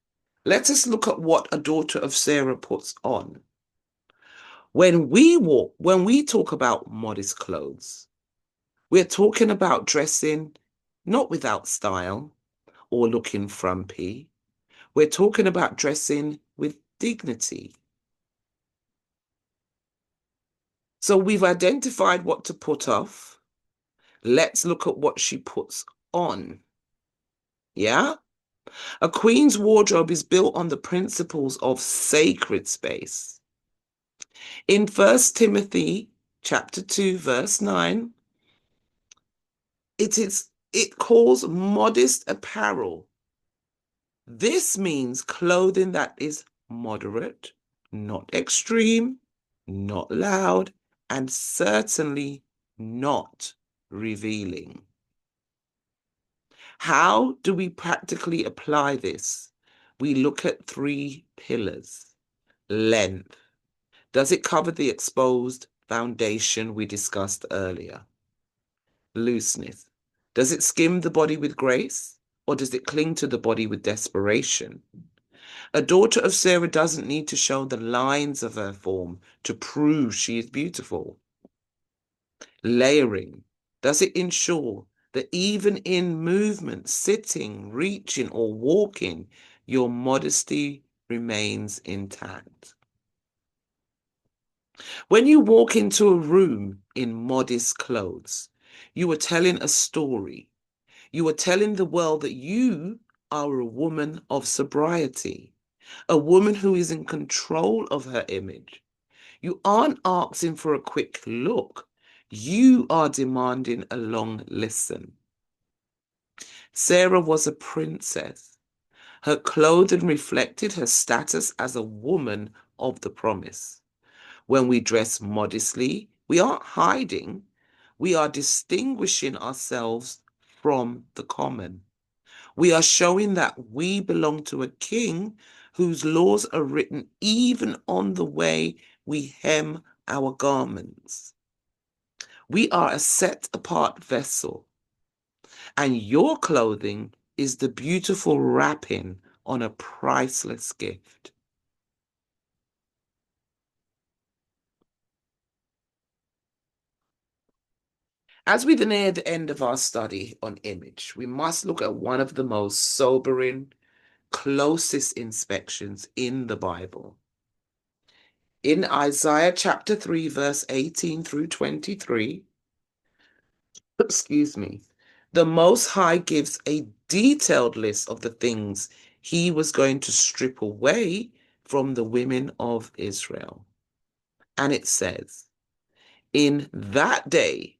let us look at what a daughter of Sarah puts on. When we talk about modest clothes, we're talking about dressing not without style or looking frumpy. We're talking about dressing with dignity. So we've identified what to put off. Let's look at what she puts on. Yeah? A queen's wardrobe is built on the principles of sacred space. In 1 Timothy chapter 2, verse 9, it calls modest apparel. This means clothing that is moderate, not extreme, not loud, and certainly not revealing. How do we practically apply this? We look at 3 pillars. Length. Does it cover the exposed foundation we discussed earlier? Looseness. Does it skim the body with grace, or does it cling to the body with desperation? A daughter of Sarah doesn't need to show the lines of her form to prove she is beautiful. Layering. Does it ensure that even in movement, sitting, reaching, or walking, your modesty remains intact? When you walk into a room in modest clothes, you are telling a story. You are telling the world that you are a woman of sobriety, a woman who is in control of her image. You aren't asking for a quick look. You are demanding a long listen. Sarah was a princess. Her clothing reflected her status as a woman of the promise. When we dress modestly, we aren't hiding. We are distinguishing ourselves from the common. We are showing that we belong to a king whose laws are written even on the way we hem our garments. We are a set apart vessel, and your clothing is the beautiful wrapping on a priceless gift. As we near the end of our study on image, we must look at one of the most sobering, closest inspections in the Bible. In Isaiah chapter 3, verse 18 through 23, excuse me, the Most High gives a detailed list of the things he was going to strip away from the women of Israel. And it says, in that day,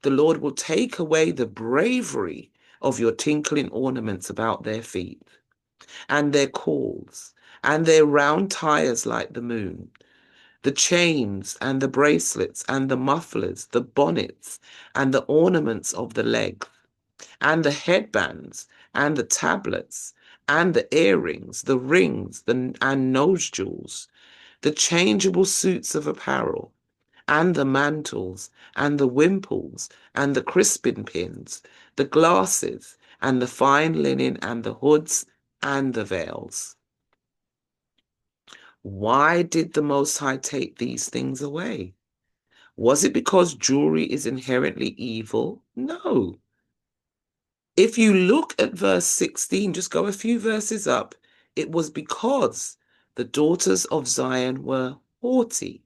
the Lord will take away the bravery of your tinkling ornaments about their feet, and their cords, and their round tires like the moon, the chains and the bracelets and the mufflers, the bonnets and the ornaments of the legs, and the headbands and the tablets and the earrings, the rings and nose jewels, the changeable suits of apparel, and the mantles and the wimples and the crispin pins, the glasses and the fine linen and the hoods and the veils. Why did the Most High take these things away? Was it because jewelry is inherently evil? No. If you look at verse 16, just go a few verses up, it was because the daughters of Zion were haughty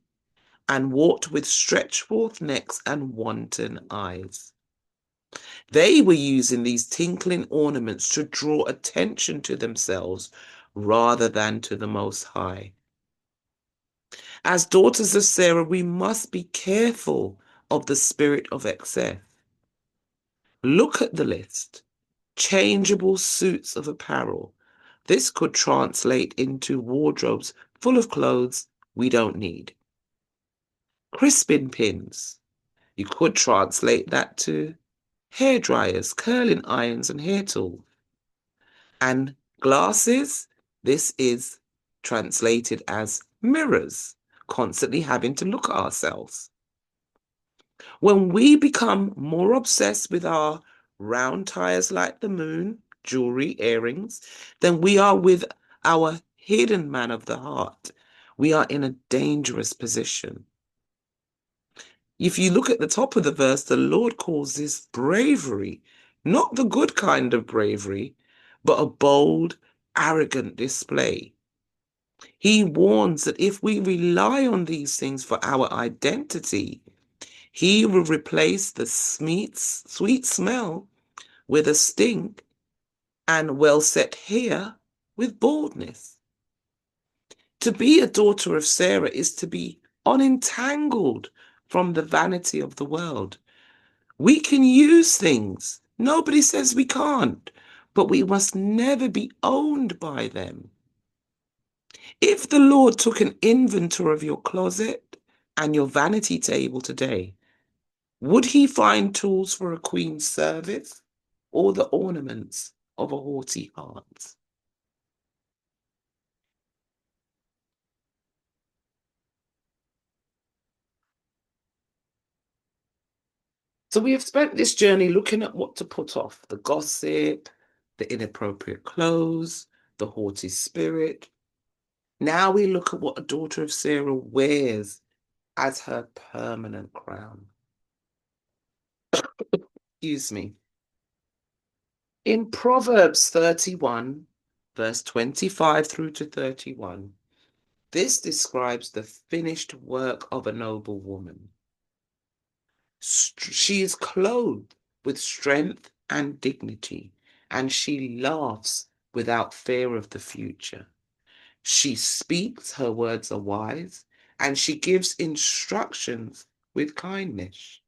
and walked with stretched forth necks and wanton eyes. They were using these tinkling ornaments to draw attention to themselves rather than to the Most High. As daughters of Sarah, we must be careful of the spirit of excess. Look at the list. Changeable suits of apparel. This could translate into wardrobes full of clothes we don't need. Crispin pins. You could translate that to hair dryers, curling irons, and hair tools. And glasses, this is translated as mirrors, constantly having to look at ourselves. When we become more obsessed with our round tires like the moon, jewelry, earrings, than we are with our hidden man of the heart, we are in a dangerous position. If you look at the top of the verse, the Lord calls this bravery, not the good kind of bravery, but a bold, arrogant display. He warns that if we rely on these things for our identity, he will replace the sweet smell with a stink and well set hair with baldness. To be a daughter of Sarah is to be unentangled from the vanity of the world. We can use things. Nobody says we can't, but we must never be owned by them. If the Lord took an inventory of your closet and your vanity table today, would he find tools for a queen's service or the ornaments of a haughty heart? So we have spent this journey looking at what to put off: the gossip, the inappropriate clothes, the haughty spirit. Now we look at what a daughter of Sarah wears as her permanent crown. Excuse me. In Proverbs 31, verse 25 through to 31, this describes the finished work of a noble woman. She is clothed with strength and dignity, and she laughs without fear of the future. She speaks, her words are wise, and she gives instructions with kindness.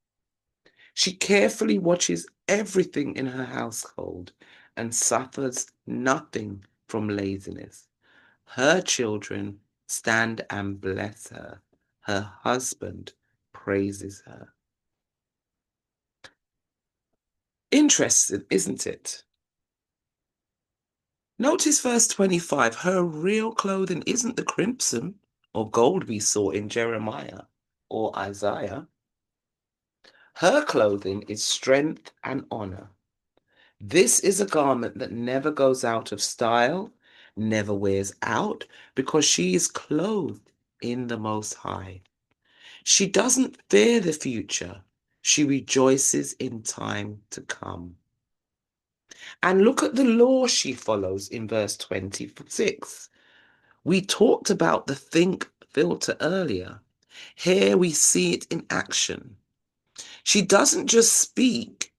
She carefully watches everything in her household and suffers nothing from laziness. Her children stand and bless her. Her husband praises her. Interesting, isn't it? Notice verse 25. Her real clothing isn't the crimson or gold we saw in Jeremiah or Isaiah. Her clothing is strength and honor. This is a garment that never goes out of style, never wears out, because she is clothed in the Most High. She doesn't fear the future. She rejoices in time to come. And look at the law she follows in verse 26. We talked about the think filter earlier. Here we see it in action. She doesn't just speak,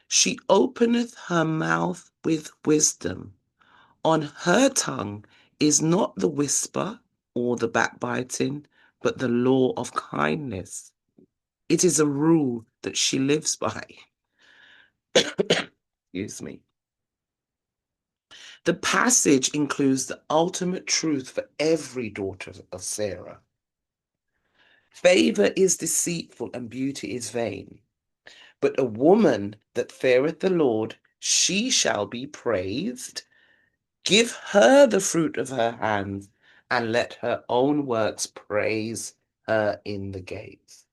she openeth her mouth with wisdom. On her tongue is not the whisper or the backbiting, but the law of kindness. It is a rule that she lives by. Excuse me. The passage includes the ultimate truth for every daughter of Sarah. Favor is deceitful and beauty is vain. But a woman that feareth the Lord, she shall be praised. Give her the fruit of her hands, and let her own works praise her in the gates.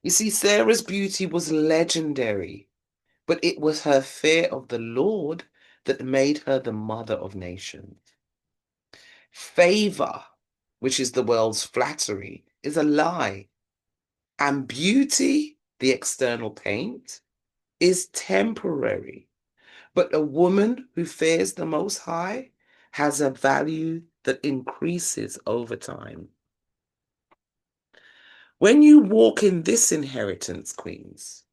You see, Sarah's beauty was legendary, but it was her fear of the Lord that made her the mother of nations. Favor, which is the world's flattery, is a lie. And beauty, the external paint, is temporary. But a woman who fears the Most High has a value that increases over time. When you walk in this inheritance, queens,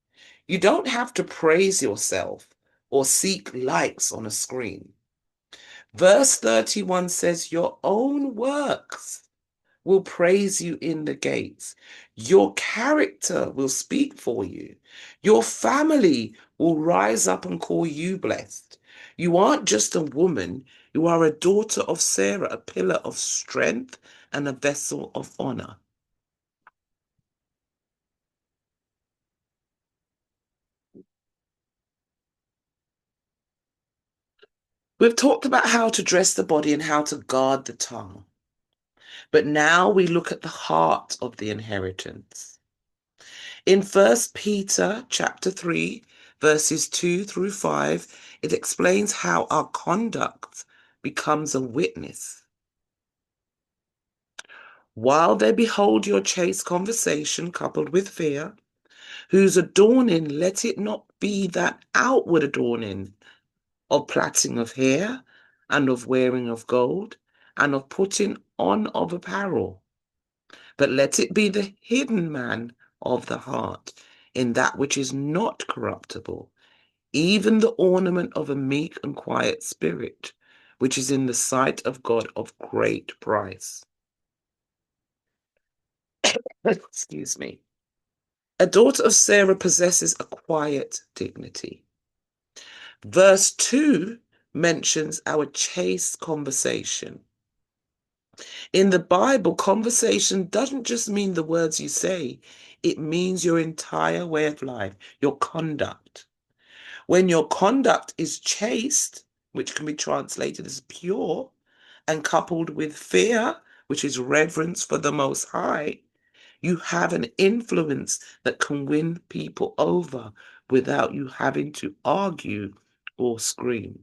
you don't have to praise yourself or seek likes on a screen. Verse 31 says, your own works will praise you in the gates. Your character will speak for you. Your family will rise up and call you blessed. You aren't just a woman, you are a daughter of Sarah, a pillar of strength and a vessel of honor. We've talked about how to dress the body and how to guard the tongue. But now we look at the heart of the inheritance. In First Peter chapter 3, verses 2 through 5, it explains how our conduct becomes a witness. While they behold your chaste conversation coupled with fear, whose adorning let it not be that outward adorning of plaiting of hair and of wearing of gold and of putting on of apparel, but let it be the hidden man of the heart in that which is not corruptible, even the ornament of a meek and quiet spirit, which is in the sight of God of great price. Excuse me. A daughter of Sarah possesses a quiet dignity. Verse 2 mentions our chaste conversation. In the Bible, conversation doesn't just mean the words you say, it means your entire way of life, your conduct. When your conduct is chaste, which can be translated as pure, and coupled with fear, which is reverence for the Most High, you have an influence that can win people over without you having to argue or scream.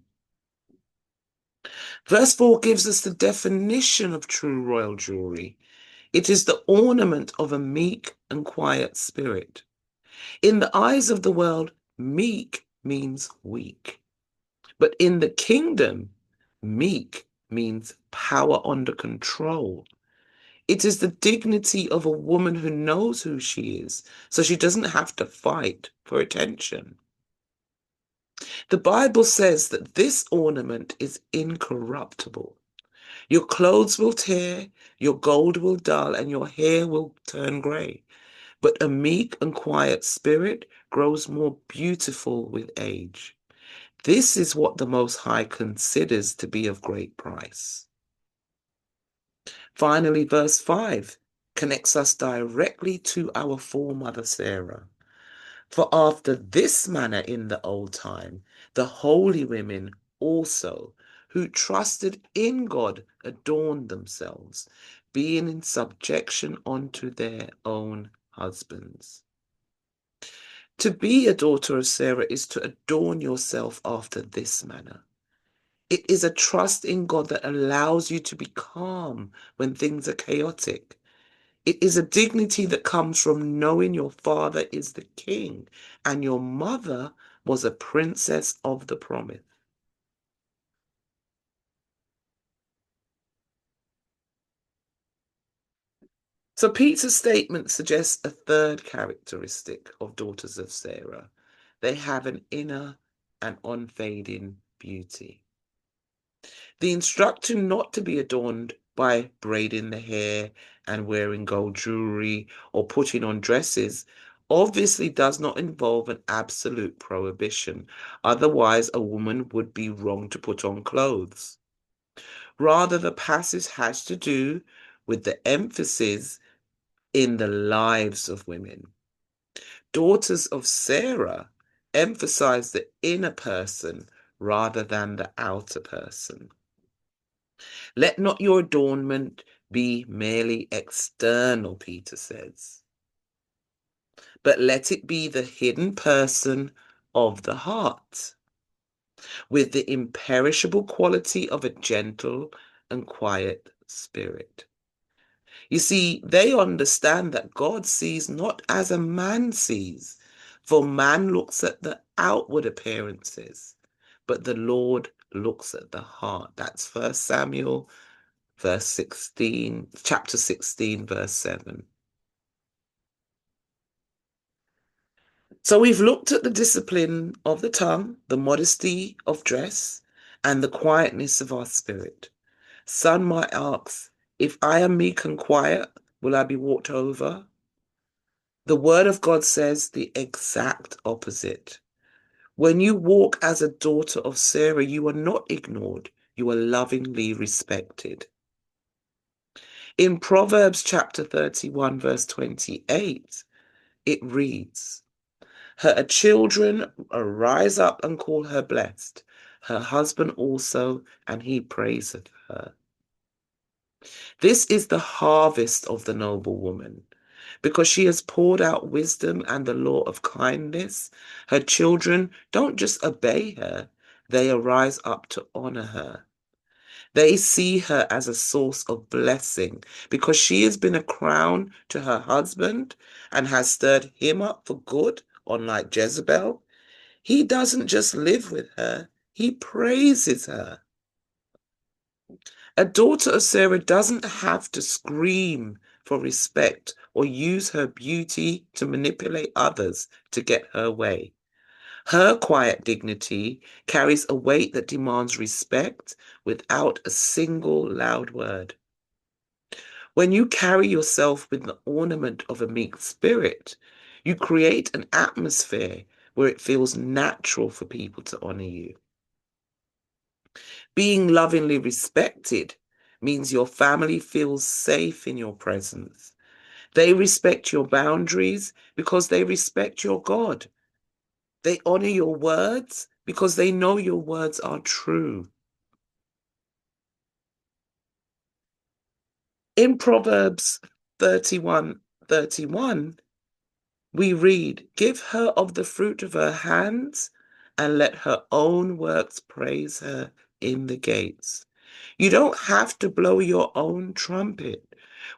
Verse 4 gives us the definition of true royal jewelry. It is the ornament of a meek and quiet spirit. In the eyes of the world, meek means weak. But in the kingdom, meek means power under control. It is the dignity of a woman who knows who she is, so she doesn't have to fight for attention. The Bible says that this ornament is incorruptible. Your clothes will tear, your gold will dull, and your hair will turn grey. But a meek and quiet spirit grows more beautiful with age. This is what the Most High considers to be of great price. Finally, verse 5 connects us directly to our foremother Sarah. For after this manner in the old time, the holy women also, who trusted in God, adorned themselves, being in subjection unto their own husbands. To be a daughter of Sarah is to adorn yourself after this manner. It is a trust in God that allows you to be calm when things are chaotic. It is a dignity that comes from knowing your father is the king and your mother was a princess of the promise. So Peter's statement suggests a third characteristic of daughters of Sarah. They have an inner and unfading beauty. The instruction not to be adorned by braiding the hair and wearing gold jewelry or putting on dresses obviously does not involve an absolute prohibition. Otherwise, a woman would be wrong to put on clothes. Rather, the passage has to do with the emphasis in the lives of women. Daughters of Sarah emphasize the inner person rather than the outer person. Let not your adornment be merely external, Peter says, but let it be the hidden person of the heart, with the imperishable quality of a gentle and quiet spirit. You see, they understand that God sees not as a man sees, for man looks at the outward appearances, but the Lord looks at the heart. That's First Samuel verse 16, chapter 16, verse 7. So we've looked at the discipline of the tongue, the modesty of dress, and the quietness of our spirit. Some might ask, if I am meek and quiet, will I be walked over? The word of God says the exact opposite. When you walk as a daughter of Sarah, you are not ignored, you are lovingly respected. In Proverbs chapter 31, verse 28, it reads, her children arise up and call her blessed, her husband also, and he praiseth her. This is the harvest of the noble woman. Because she has poured out wisdom and the law of kindness, her children don't just obey her, they arise up to honor her. They see her as a source of blessing because she has been a crown to her husband and has stirred him up for good, unlike Jezebel. He doesn't just live with her, he praises her. A daughter of Sarah doesn't have to scream for respect or use her beauty to manipulate others to get her way. Her quiet dignity carries a weight that demands respect without a single loud word. When you carry yourself with the ornament of a meek spirit, you create an atmosphere where it feels natural for people to honor you. Being lovingly respected means your family feels safe in your presence. They respect your boundaries because they respect your God. They honor your words because they know your words are true. In Proverbs 31:31, we read, give her of the fruit of her hands and let her own works praise her in the gates. You don't have to blow your own trumpet.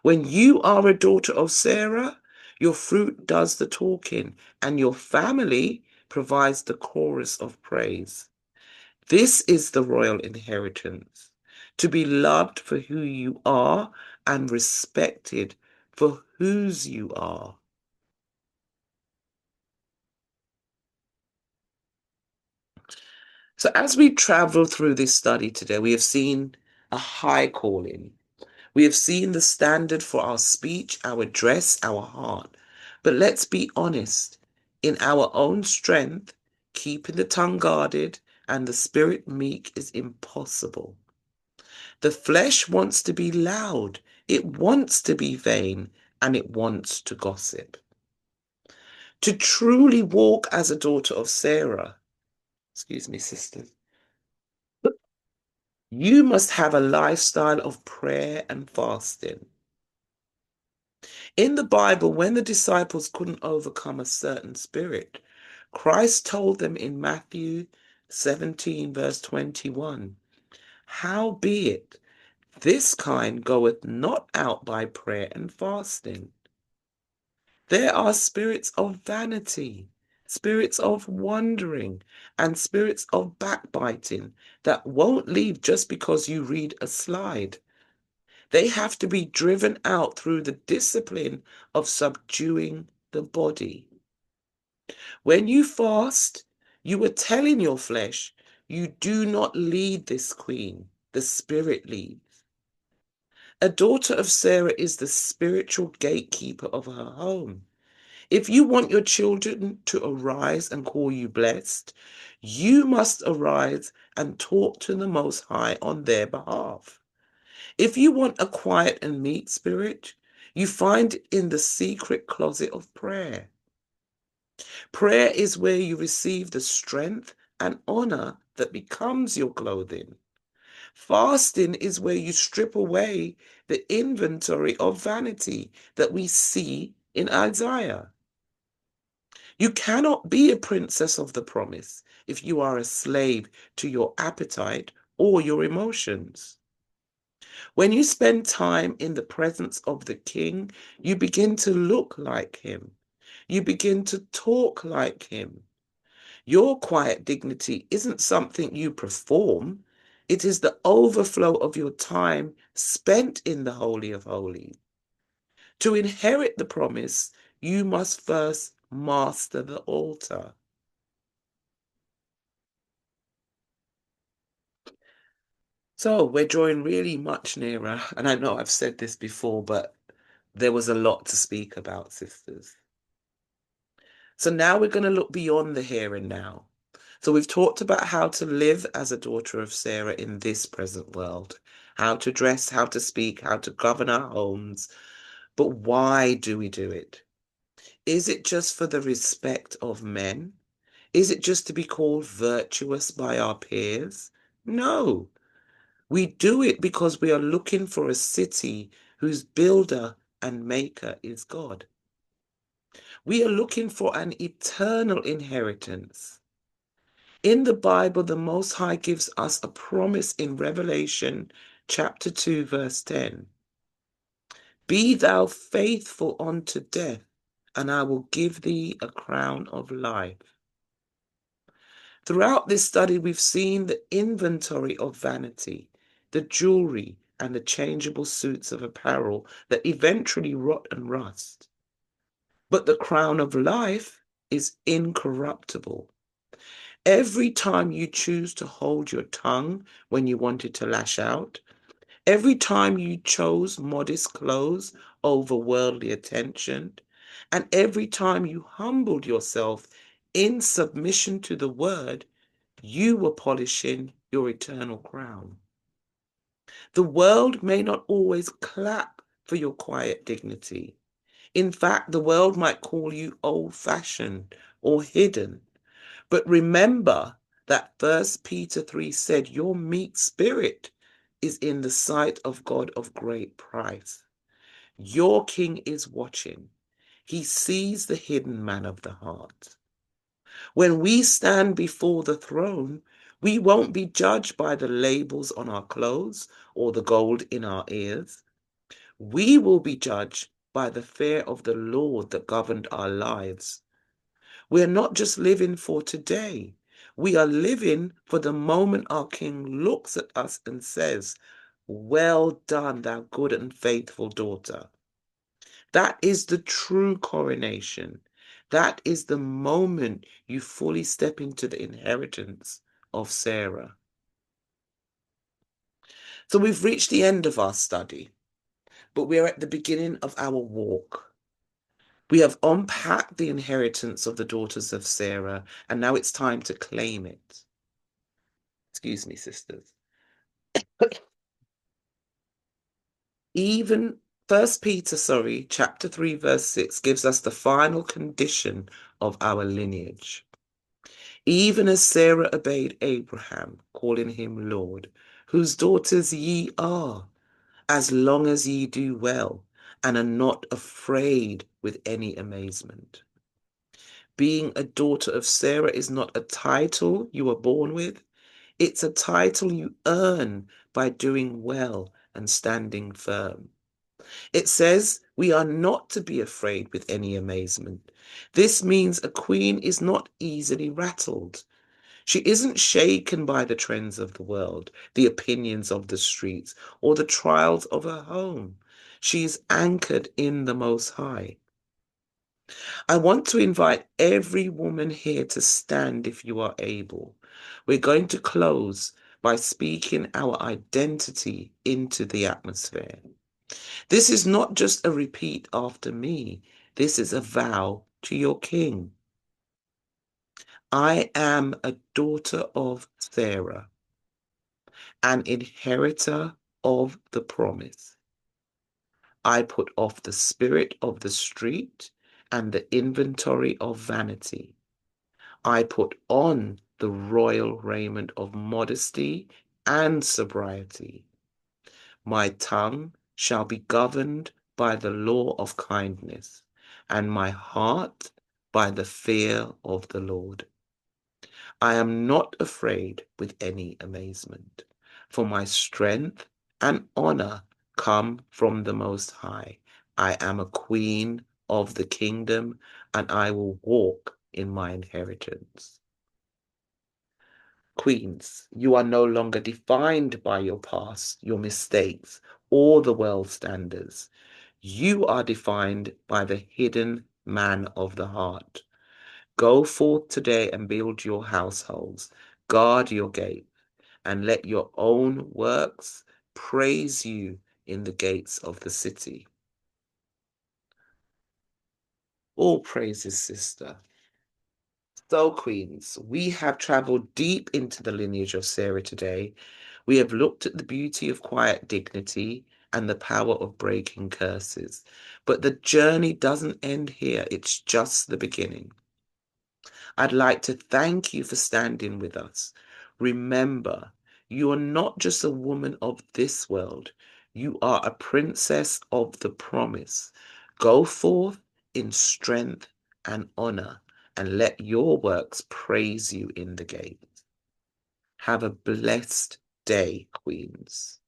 When you are a daughter of Sarah, Your fruit does the talking, and your family provides the chorus of praise. This is the royal inheritance, to be loved for who you are and respected for whose you are. So, as we travel through this study today, we have seen a high calling. We have seen the standard for our speech, our dress, our heart. But let's be honest, in our own strength, keeping the tongue guarded and the spirit meek is impossible. The flesh wants to be loud, it wants to be vain, and it wants to gossip. To truly walk as a daughter of Sarah, excuse me, sisters, you must have a lifestyle of prayer and fasting. In the Bible, when the disciples couldn't overcome a certain spirit, Christ told them in Matthew 17, verse 21, howbeit, this kind goeth not out by prayer and fasting. There are spirits of vanity, spirits of wandering, and spirits of backbiting that won't leave just because you read a slide. They have to be driven out through the discipline of subduing the body. When you fast, you are telling your flesh, you do not lead this queen, the spirit leads. A daughter of Sarah is the spiritual gatekeeper of her home. If you want your children to arise and call you blessed, you must arise and talk to the Most High on their behalf. If you want a quiet and meek spirit, you find it in the secret closet of prayer. Prayer is where you receive the strength and honor that becomes your clothing. Fasting is where you strip away the inventory of vanity that we see in Isaiah. You cannot be a princess of the promise if you are a slave to your appetite or your emotions. When you spend time in the presence of the King, you begin to look like him. You begin to talk like him. Your quiet dignity isn't something you perform. It is the overflow of your time spent in the Holy of Holies. To inherit the promise, you must first master the altar. So we're drawing really much nearer. And I know I've said this before, but there was a lot to speak about, sisters. So now we're going to look beyond the here and now. So we've talked about how to live as a daughter of Sarah in this present world, how to dress, how to speak, how to govern our homes. But why do we do it? Is it just for the respect of men? Is it just to be called virtuous by our peers? No. We do it because we are looking for a city whose builder and maker is God. We are looking for an eternal inheritance. In the Bible, the Most High gives us a promise in Revelation chapter 2, verse 10. Be thou faithful unto death, and I will give thee a crown of life. Throughout this study, we've seen the inventory of vanity, the jewelry, and the changeable suits of apparel that eventually rot and rust. But the crown of life is incorruptible. Every time you choose to hold your tongue when you wanted to lash out, every time you chose modest clothes over worldly attention, and every time you humbled yourself in submission to the word, you were polishing your eternal crown. The world may not always clap for your quiet dignity. In fact, the world might call you old-fashioned or hidden. But remember that First Peter 3 said, your meek spirit is in the sight of God of great price. Your King is watching. He sees the hidden man of the heart. When we stand before the throne, we won't be judged by the labels on our clothes or the gold in our ears. We will be judged by the fear of the Lord that governed our lives. We're not just living for today. We are living for the moment our King looks at us and says, "Well done, thou good and faithful daughter." That is the true coronation. That is the moment you fully step into the inheritance of Sarah. So we've reached the end of our study, but we're at the beginning of our walk. We have unpacked the inheritance of the daughters of Sarah, and now it's time to claim it. Excuse me, sisters. Even First Peter, chapter 3, verse 6 gives us the final condition of our lineage. Even as Sarah obeyed Abraham, calling him Lord, whose daughters ye are, as long as ye do well, and are not afraid with any amazement. Being a daughter of Sarah is not a title you were born with. It's a title you earn by doing well and standing firm. It says we are not to be afraid with any amazement. This means a queen is not easily rattled. She isn't shaken by the trends of the world, the opinions of the streets, or the trials of her home. She is anchored in the Most High. I want to invite every woman here to stand if you are able. We're going to close by speaking our identity into the atmosphere. This is not just a repeat after me. This is a vow to your King. I am a daughter of Sarah, an inheritor of the promise. I put off the spirit of the street and the inventory of vanity. I put on the royal raiment of modesty and sobriety. My tongue shall be governed by the law of kindness, and my heart by the fear of the Lord. I am not afraid with any amazement, for my strength and honor come from the Most High. I am a queen of the kingdom, and I will walk in my inheritance. Queens, you are no longer defined by your past, your mistakes, or the world standards. You are defined by the hidden man of the heart. Go forth today and build your households, guard your gates, and let your own works praise you in the gates of the city. All praises, sister. So, Queens, we have traveled deep into the lineage of Sarah today. We have looked at the beauty of quiet dignity and the power of breaking curses. But the journey doesn't end here, it's just the beginning. I'd like to thank you for standing with us. Remember, you are not just a woman of this world, you are a princess of the promise. Go forth in strength and honor, and let your works praise you in the gate. Have a blessed day, Queens.